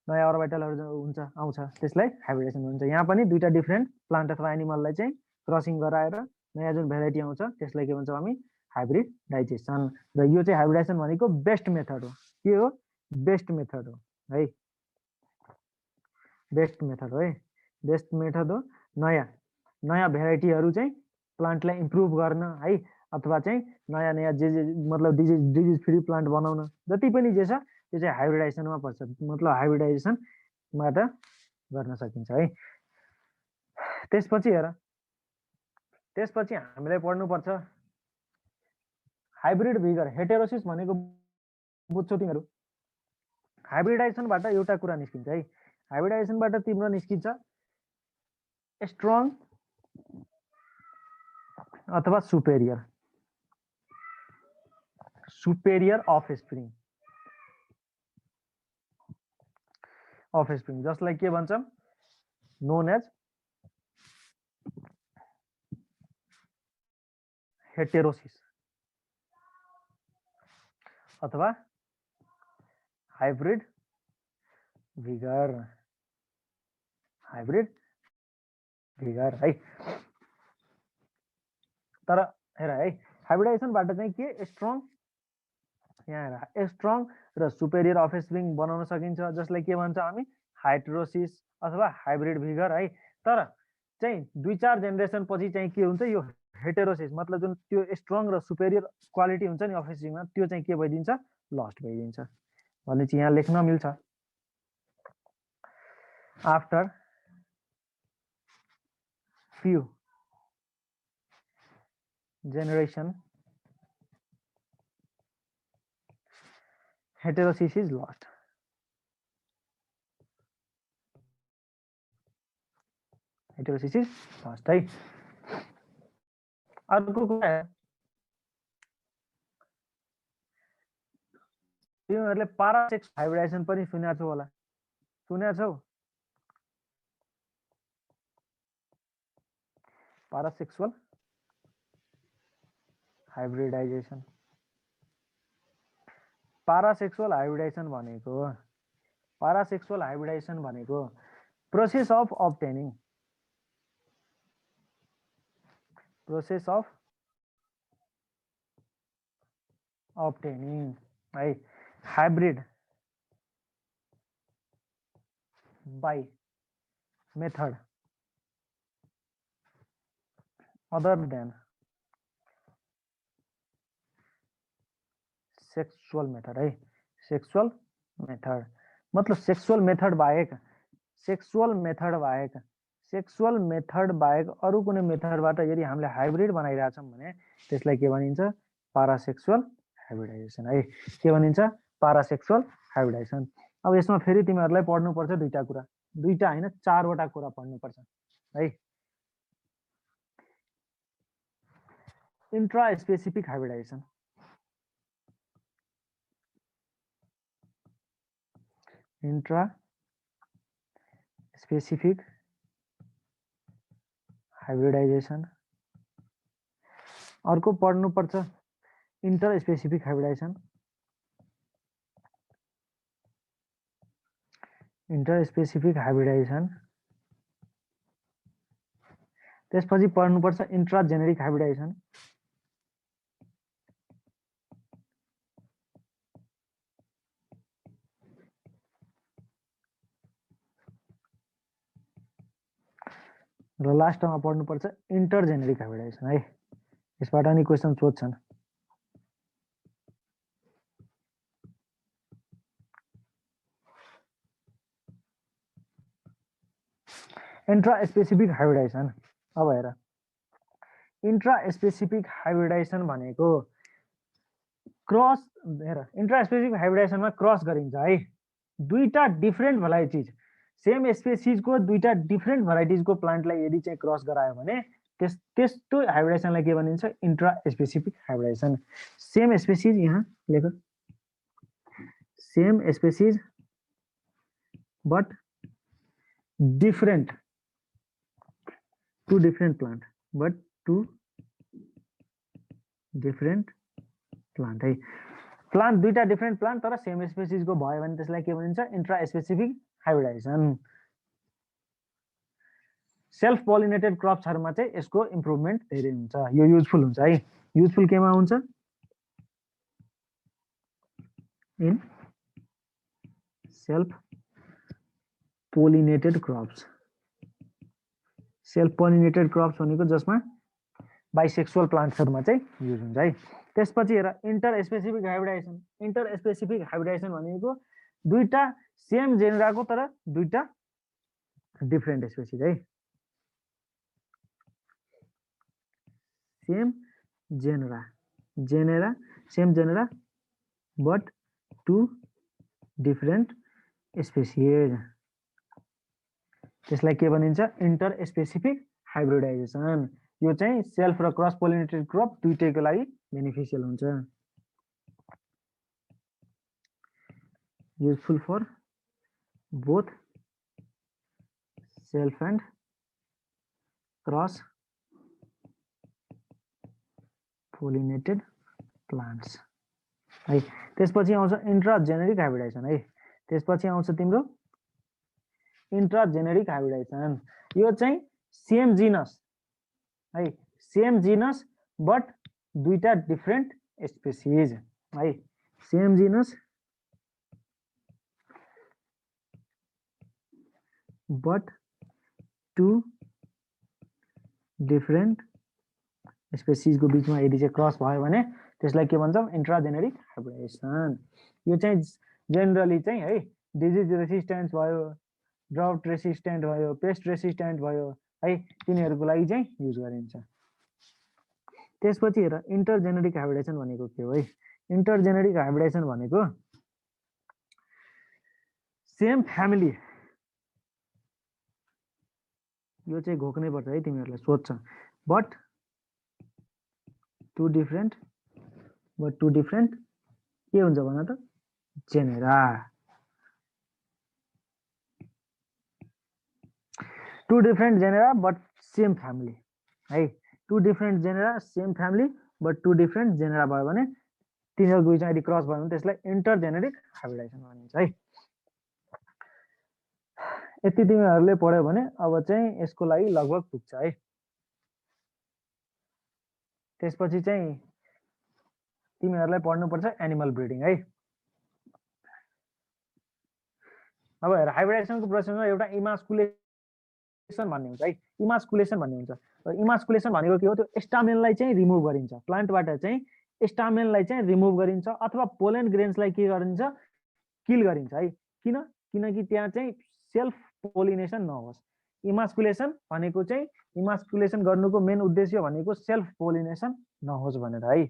नयाँ अर्बिटलहरु हुन्छ आउँछ त्यसलाई हाइब्रिडेसन भन्छ यहाँ पनि दुईटा डिफ्रेन्ट प्लान्ट अथवा एनिमललाई चाहिँ क्रसिङ गराएर नयाँ जुन भेराइटी आउँछ त्यसलाई के भन्छौँ हामी हाइब्रिडाइजेसन र यो चाहिँ हाइब्रिडाइजेसन भनेको बेस्ट मेथड हो के हो बेस्ट मेथड हो है बेस्ट मेथड हो नयाँ भेराइटीहरु चाहिँ प्लान्टलाई इम्प्रुभ गर्न है अथवा चाहिँ नयाँ जे मतलब डिजिज फ्री प्लान्ट बनाउन जति पनि जे छ त्यो चाहिँ हाइब्रिडाइजेसनमा पर्छ मतलब हाइब्रिडाइजेसनबाट गर्न सकिन्छ है त्यसपछि हामीले पढ्नु पर्छ हाइब्रिड भिगर हेटेरोसिस भनेको बुझ्छौ तिमीहरु हाइब्रिडाइजेसनबाट एउटा कुरा निस्किन्छ है हाइब्रिडाइजेसनबाट तिम्रो निस्किन्छ स्ट्रङ अथवा सुपेरियर अफस्प्रिङ जसलाई के भन्छौं नोन एज हेटेरोसिस अथवा हाइब्रिड भिगर है तर हेर है हाइब्रिडाइजेसनबाट चाहिँ के स्ट्रङ यहाँ हेर स्ट्रङ र सुपेरियर अफस्प्रिङ बनाउन सकिन्छ जसलाई के भन्छ हामी हेटेरोसिस अथवा हाइब्रिड भिगर है तर चाहिँ 2-4 जेनेरेसन पछि चाहिँ के हुन्छ यो हेटेरोसिस मतलब जुन त्यो स्ट्रङ र सुपेरियर क्वालिटी हुन्छ नि अफस्प्रिङमा त्यो चाहिँ के भइदिन्छ लस्ट भइदिन्छ भने चाहिँ यहाँ लेख्न मिल्छ after few generation heterosis is lost है अर्को कुरा तिमीहरुले पारासेक्स हाइब्रिडाइजेसन पनि सुनेको होला सुनेछौ पारासेक्सुअल हाइब्रिडाइजेसन भनेको प्रोसेस अफ obtaining है hybrid by method other than sexual method है सेक्सुअल मेथड बाहेक अरु कुनै मेथडबाट यदि हामीले हाइब्रिड बनाइरहेछौं भने त्यसलाई के भनिन्छ पारासेक्सुअल हाइब्रिडाइजेसन है के भनिन्छ पारासेक्सुअल हाइब्रिडाइजेसन अब यसमा फेरि तिमीहरुलाई पढ्नु पर्छ दुईटा हैन 4 वटा कुरा पढ्नु पर्छ है intra-specific hybridization अर्को पढ्नु पर्छ inter specific hybridisation inter specific hybridisation त्यसपछि पढ्नुपर्छ इंट्रा जेनेरिक हाइब्रिडाइजेसन र लास्टमा पढ्नुपर्छ इंटर जेनेरिक हाइब्रिडाइजेसन है यसबाट नि क्वेशन सोध्छन् इंट्रा स्पेसिफिक हाइब्रिडाइजेसन अब हेर इंट्रा स्पेसिफिक हाइब्रिडाइजेसन भनेको क्रस हेर इंट्रा स्पेसिफिक हाइब्रिडाइजेसनमा क्रस गरिन्छ है दुईटा डिफरेन्ट भेराइटिज सेम स्पेसिसको दुईटा डिफरेन्ट भेराइटिजको प्लान्टलाई यदि चाहिँ क्रस गरायो भने त्यस्तो हाइब्रिडाइजेसनलाई के भनिन्छ intra specific hybridization same species यहाँ लेख same species but different two different plant but two different plant है प्लान्ट दुईटा डिफरेन्ट प्लान्ट तर सेम स्पेसिसको भयो भने त्यसलाई के भनिन्छ intra specific hybridization self pollinated क्रप्सहरुमा चाहिँ यसको इम्प्रुभमेन्ट धेरै हुन्छ यो युजफुल हुन्छ है युजफुल केमा हुन्छ in self pollinated crops self pollinated crops भनेको जसमा बाइसेक्सुअल प्लान्ट्सहरुमा चाहिँ युज हुन्छ है त्यसपछि हेर इंटर स्पेसिफिक हाइब्रिडाइजेसन भनेको दुईटा सेम जेनेराको तर दुईटा डिफरेन्ट स्पेसिस है same genera same genera but two different species त्यसलाई के भनिन्छ इंटर स्पेसिफिक हाइब्रिडाइजेसन यो चाहिँ सेल्फ र क्रस पोलिनेटेड क्रप दुईटैको लागि बेनिफिशियल हुन्छ useful for both self and cross pollinated plants है त्यसपछि आउँछ इंट्रा जेनेरिक हाइब्रिडाइजेसन है त्यसपछि आउँछ तिम्रो इंट्रा जेनेरिक हाइब्रिडाइजेसन यो चाहिँ सेम जिनस है सेम जिनस बट दुईटा डिफरेन्ट स्पेसिस है same genus but two different स्पेसिसको बीचमा यदि चाहिँ क्रस भयो भने त्यसलाई के भन्छौं इंट्रा जेनेरिक हाइब्रिडाइजेसन यो चाहिँ जेनरली चाहिँ है डिजिज रेसिस्टेन्स भयो ड्राउट रेसिस्टेन्ट भयो पेस्ट रेसिस्टेन्ट भयो है तिनीहरुको लागि चाहिँ युज गरिन्छ त्यसपछि हेर इंटर जेनेरिक हाइब्रिडाइजेसन भनेको के हो है इंटर जेनेरिक हाइब्रिडाइजेसन भनेको सेम फ्यामिली यो चाहिँ घोक्नै पर्छ है तिमीहरुलाई सोध्छ बट टू डिफरेन्ट के हुन्छ भन त genera two different genera but same family है two different genera same family but two different genera भयो भने तिनीहरु दुईजना यदि क्रस भयो भने त्यसलाई इंटर जेनेरिक हाइब्रिडाइजेसन भनिन्छ है यति तिमीहरुले पढ्यो भने अब चाहिँ यसको लागि लगभग पुग्छ है त्यसपछि चाहिँ तिमीहरुलाई पढ्नु पर्छ एनिमल ब्रिडिङ है अब हेर हाइब्रिडाइजेसनको प्रोसेसमा एउटा इमास्कुलेसन भन्ने हुन्छ है इमास्कुलेसन भन्ने हुन्छ र इमास्कुलेसन भनेको के हो त्यो स्टामेनलाई चाहिँ रिमुभ गरिन्छ प्लान्टबाट चाहिँ स्टामेनलाई चाहिँ रिमुभ गरिन्छ अथवा पोलन ग्रेन्सलाई के गरिन्छ किल गरिन्छ है किनकि त्यहाँ चाहिँ सेल्फ पोलिनेसन नहोस् इमास्कुलेसन भनेको चाहिँ इमास्कुलेसन गर्नुको मेन उद्देश्य भनेको सेल्फ पोलिनेसन नहोस् भनेर है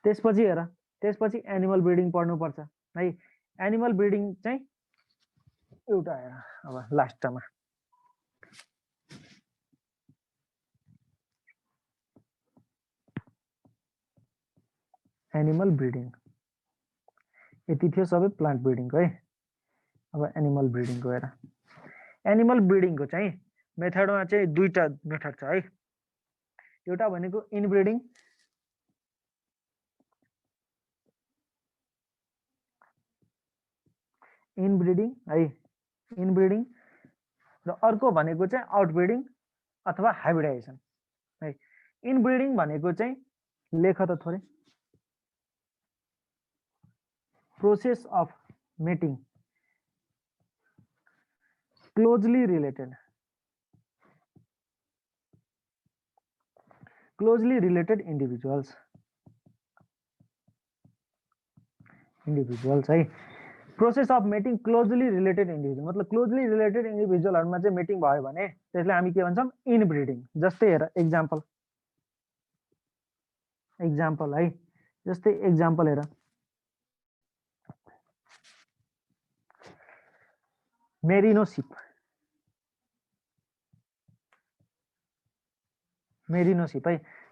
त्यसपछि हेर त्यसपछि एनिमल ब्रिडिङ पढ्नु पर्छ है एनिमल ब्रिडिङ चाहिँ एउटा हेर अब लास्टमा एनिमल ब्रिडिङ यति थियो सबै प्लान्ट ब्रिडिङको है अब एनिमल ब्रिडिङको हेर एनिमल ब्रिडिङको चाहिँ मेथडमा चाहिँ दुईटा मेथड छ है एउटा भनेको इनब्रिडिङ इनब्रिडिङ है, इनब्रिडिङ र अर्को भनेको चाहिँ आउटब्रिडिङ अथवा हाइब्रिडाइजेसन है। इनब्रिडिङ भनेको चाहिँ लेख त थोरै, process of mating closely related individuals है। Process of mating closely related individual मतलब क्लोजली रिलेटेड इन्डिभिजुअलहरुमा चाहिँ मेटिङ भयो भने त्यसलाई हामी के भन्छौँ, इनब्रिडिङ। जस्तै हेर एक्जाम्पल है, जस्तै एक्जाम्पल हेर, मेरिनो सिप है।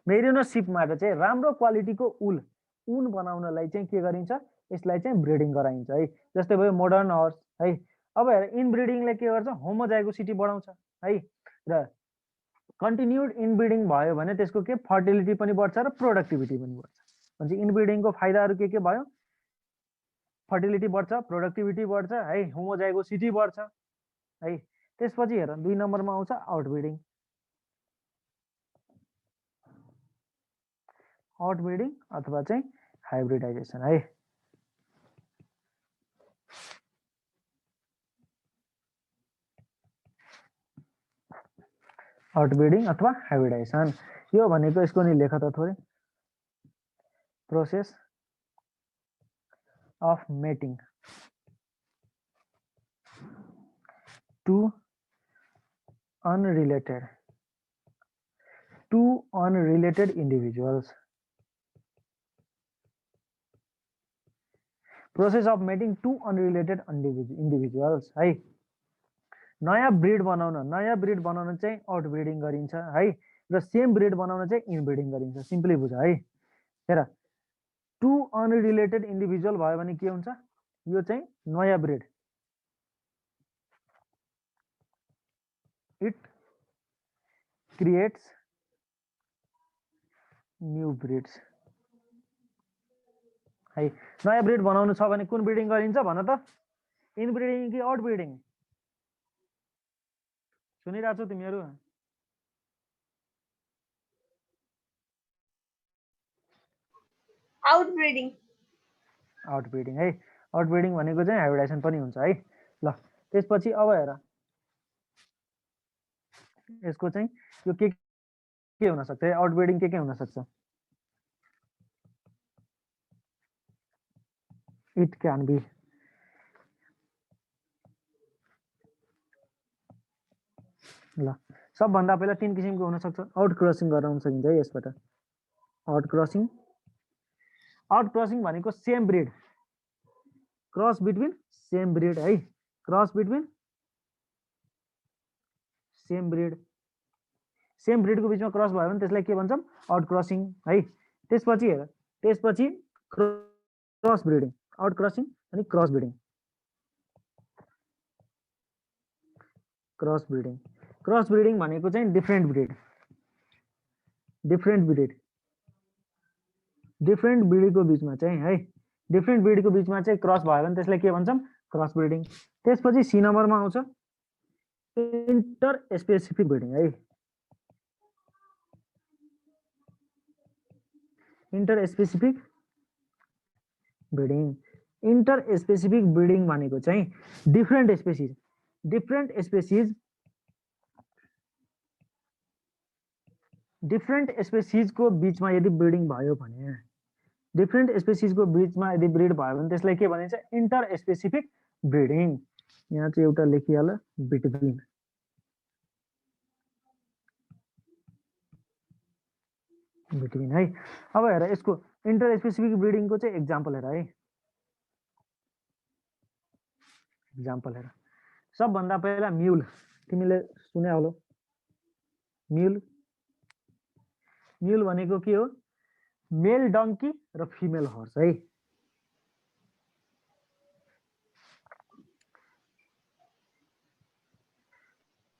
मेरिनो सिपबाट चाहिँ राम्रो क्वालिटीको ऊन बनाउनलाई चाहिँ के गरिन्छ, यसलाई चाहिँ ब्रिडिङ गराइन्छ है। जस्तै भयो मोडर्न हर्स है। अब हेर इनब्रिडिङले के गर्छ, होमोजाइगोसिटी बढाउँछ है र कन्टिन्युड इनब्रिडिङ भयो भने त्यसको के फर्टिलिटी पनि बढ्छ र प्रोडक्टिभिटी पनि बढ्छ। भने इनब्रिडिङको फाइदाहरू के भयो, फर्टिलिटी बढ्छ, प्रोडक्टिभिटी बढ्छ है, होमोजाइगोसिटी बढ्छ है। त्यसपछि हेर 2 नम्बरमा आउँछ आउटब्रिडिङ। आउटब्रिडिङ अथवा चाहिँ हाइब्रिडाइजेसन है। आउटब्रिडिङ अथवा हाइब्रिडाइजेसन यो भनेको यसको नि लेख त थोरै, process of mating to unrelated individuals. Process of mating to unrelated individuals है। नयाँ ब्रिड बनाउन चाहिँ आउटब्रिडिङ गरिन्छ है र सेम ब्रिड बनाउन चाहिँ इनब्रिडिङ गरिन्छ। सिम्पली बुझ है। हेर टु अनरिलेटेड इन्डिभिजुअल भयो भने के हुन्छ, यो चाहिँ नयाँ breed, it creates new breeds है। नयाँ ब्रिड बनाउनु छ भने कुन ब्रिडिङ गरिन्छ भन त, इनब्रिडिङ कि आउटब्रिडिङ? सुनिरहेको छौ तिमीहरू? आउटब्रिडिङ है। आउटब्रिडिङ भनेको चाहिँ हाइब्रिडाइजेसन पनि हुन्छ है। ल त्यसपछि अब हेर यसको चाहिँ यो के हुन सक्छ, आउटब्रिडिङ के हुन सक्छ? इट क्यान बी ल सबभन्दा पहिला 3 किसिमको हुन सक्छ। आउट क्रसिङ गराउन सकिन्छ है यसबाट। आउट क्रसिङ भनेको same breed, cross between same breed है, क्रस बिट्विन सेम ब्रिडको बिचमा क्रस भयो भने त्यसलाई के भन्छौँ, आउट क्रसिङ है। त्यसपछि हेर, त्यसपछि क्रस ब्रिडिङ, आउट क्रसिङ अनि क्रस ब्रिडिङ। क्रस ब्रिडिङ भनेको चाहिँ डिफ्रेन्ट ब्रिडको बिचमा चाहिँ है, डिफ्रेन्ट ब्रिडको बिचमा चाहिँ क्रस भयो भने त्यसलाई के भन्छौँ, क्रस ब्रिडिङ। त्यसपछि सी नम्बरमा आउँछ इन्टर स्पेसिफिक ब्रिडिङ है। इन्टर स्पेसिफिक ब्रिडिङ भनेको चाहिँ डिफ्रेन्ट स्पेसिजको बिचमा यदि ब्रिडिङ भयो भने, डिफ्रेन्ट स्पेसिजको बिचमा यदि ब्रिड भयो भने त्यसलाई के भनिन्छ, इन्टर स्पेसिफिक ब्रिडिङ। यहाँ चाहिँ एउटा लेखिहाल बिट्विन है। अब हेर यसको इन्टर स्पेसिफिक ब्रिडिङको चाहिँ एक्जाम्पल हेर है। एक्जाम्पल हेर, सबभन्दा पहिला म्युल, तिमीले सुने होला म्युल भनेको के हो, मेल डङ्की र फिमेल हर्स है।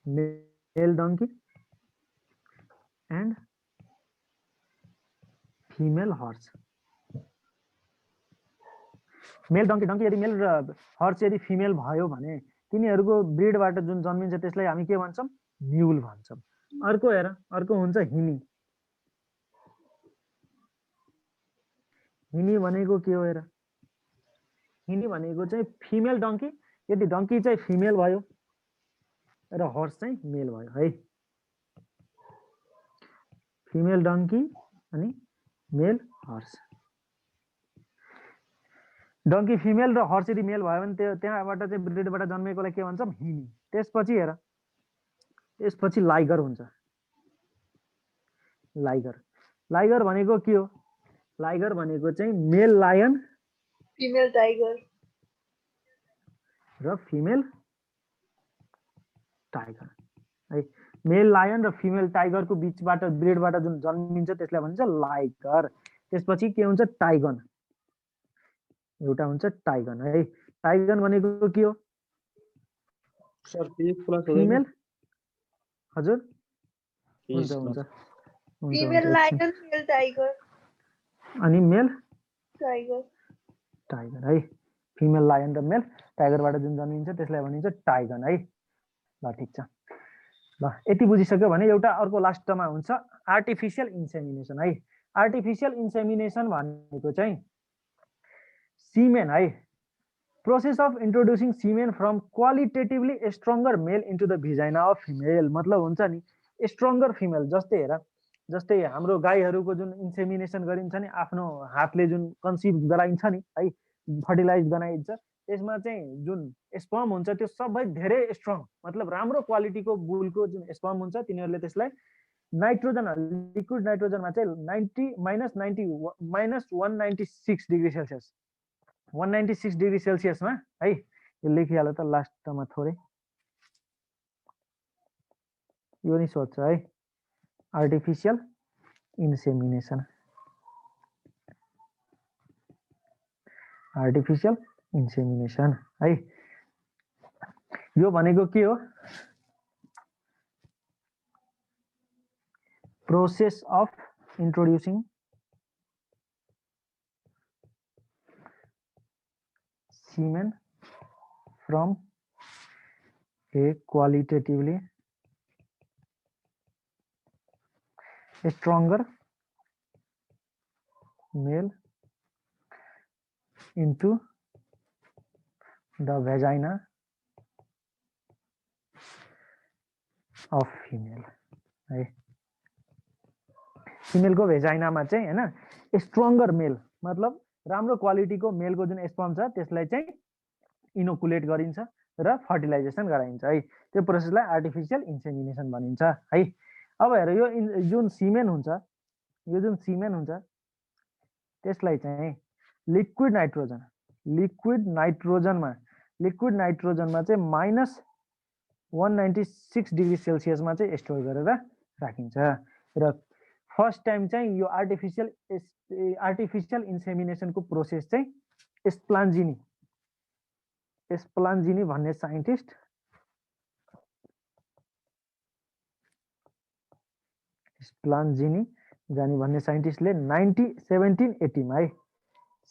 Male donkey and female horse. Male donkey यदि मेल र हर्स यदि फिमेल भयो भने तिनीहरूको ब्रिडबाट जुन जन्मिन्छ त्यसलाई हामी के भन्छौँ? म्युल भन्छौँ। अर्को हेर, अर्को हुन्छ हिनी। हिनी भनेको के हो हेर? हिनी भनेको चाहिँ फिमेल डङ्की, यदि डङ्की चाहिँ फिमेल भयो र हर्स चाहिँ मेल भयो है। फिमेल डङ्की अनि मेल हर्स। डङ्की फिमेल र हर्स यदि मेल भयो भने त्यहाँबाट चाहिँ ब्रिडबाट जन्मेकोलाई के भन्छौँ? हिनी। त्यसपछि हेर, त्यसपछि लाइगर हुन्छ। लाइगर भनेको के हो? लाइगर भनेको चाहिँ मेल लायन फिमेल टाइगर र फिमेल टाइगर है। मेल लायन र फिमेल टाइगरको बिचबाट ब्रिडबाट जुन जन्मिन्छ त्यसलाई भन्छ लाइगर। त्यसपछि के हुन्छ? टाइगन। एउटा हुन्छ टाइगन है। टाइगन भनेको के हो? Sir physics class female. हजुर हुन्छ हुन्छ फिमेल लायन मेल टाइगर अनि मेल टाइगर है। फिमेल लायन र मेल टाइगरबाट जुन जन्मिन्छ त्यसलाई भनिन्छ टाइगन है। ल ठिक छ। ल यति बुझिसक्यो भने एउटा अर्को लास्टमा हुन्छ आर्टिफिसियल इन्सेमिनेसन है। आर्टिफिसियल इन्सेमिनेसन भनेको चाहिँ सीमेन है। Process of introducing semen from qualitatively stronger male into the vagina of female. मतलब हुन्छ नि स्ट्रङ्गर फिमेल। जस्तै हाम्रो गाईहरूको जुन इन्सेमिनेसन गरिन्छ नि, आफ्नो हातले जुन कन्सिभ गराइन्छ नि है, फर्टिलाइज गराइन्छ, त्यसमा चाहिँ जुन स्पर्म हुन्छ त्यो सबै धेरै स्ट्रङ, मतलब राम्रो क्वालिटीको बुलको जुन स्पर्म हुन्छ तिनीहरूले त्यसलाई नाइट्रोजन, लिक्विड नाइट्रोजनमा चाहिँ -196 डिग्री सेल्सियस 196 डिग्री सेल्सियसमा है। यो लेखिहाल्यो त लास्टमा थोरै, यो नि सोध्छ है। आर्टिफिसियल इन्सेमिनेसन, आर्टिफिसियल इन्सेमिनेसन है। यो भनेको के हो? Process of introducing semen from a qualitatively stronger male into the vagina of female है। फिमेलको भेजाइनामा चाहिँ हैन स्ट्रङ्गर मेल, मतलब राम्रो क्वालिटीको मेलको जुन स्पर्म छ त्यसलाई चाहिँ इनोकुलेट गरिन्छ र फर्टिलाइजेसन गराइन्छ है। त्यो प्रोसेसलाई आर्टिफिसियल इन्सेमिनेसन भनिन्छ है। अब हेर, यो जुन सिमेन हुन्छ, यो जुन सिमेन हुन्छ त्यसलाई चाहिँ लिक्विड नाइट्रोजनमा चाहिँ -196 डिग्री सेल्सियसमा चाहिँ स्टोर गरेर राखिन्छ। र फर्स्ट टाइम चाहिँ यो आर्टिफिसियल इन्सेमिनेसनको प्रोसेस चाहिँ स्प्लान्जिनी भन्ने साइन्टिस्ट भन्ने साइन्टिस्टले 1780 मा है,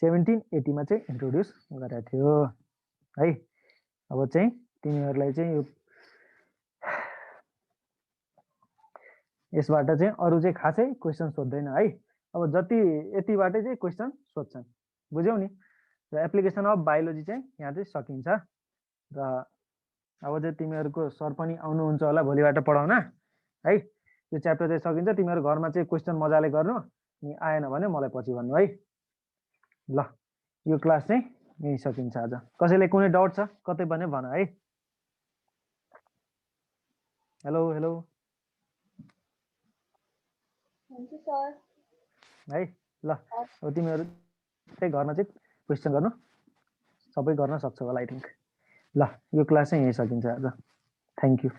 1780 मा चाहिँ इन्ट्रोड्युस गरेको थियो है। अब चाहिँ तिमीहरूलाई चाहिँ यो यसबाट चाहिँ अरू चाहिँ खासै क्वेसन सोध्दैन है। अब जति यतिबाटै चाहिँ क्वेसन सोध्छन्, बुझ्यौ नि। र एप्लिकेसन अफ बायोलोजी चाहिँ यहाँ चाहिँ सकिन्छ। र अब चाहिँ तिमीहरूको सर पनि आउनुहुन्छ होला भोलिबाट पढाउन है। यो च्याप्टर चाहिँ सकिन्छ। तिमीहरू घरमा चाहिँ क्वेसन मजाले गर्नु, अनि आएन भने मलाई पछि भन्नु है। ल यो क्लास चाहिँ यही सकिन्छ आज। कसैले कुनै डाउट छ कतै भने भन है। हेलो हेलो हुन्छ सर है। ल अब तिमीहरू चाहिँ घरमा चाहिँ क्वेसन गर्नु, सबै गर्न सक्छौ होला आई थिङ्क। ल यो क्लास चाहिँ यही सकिन्छ आज। Thank you.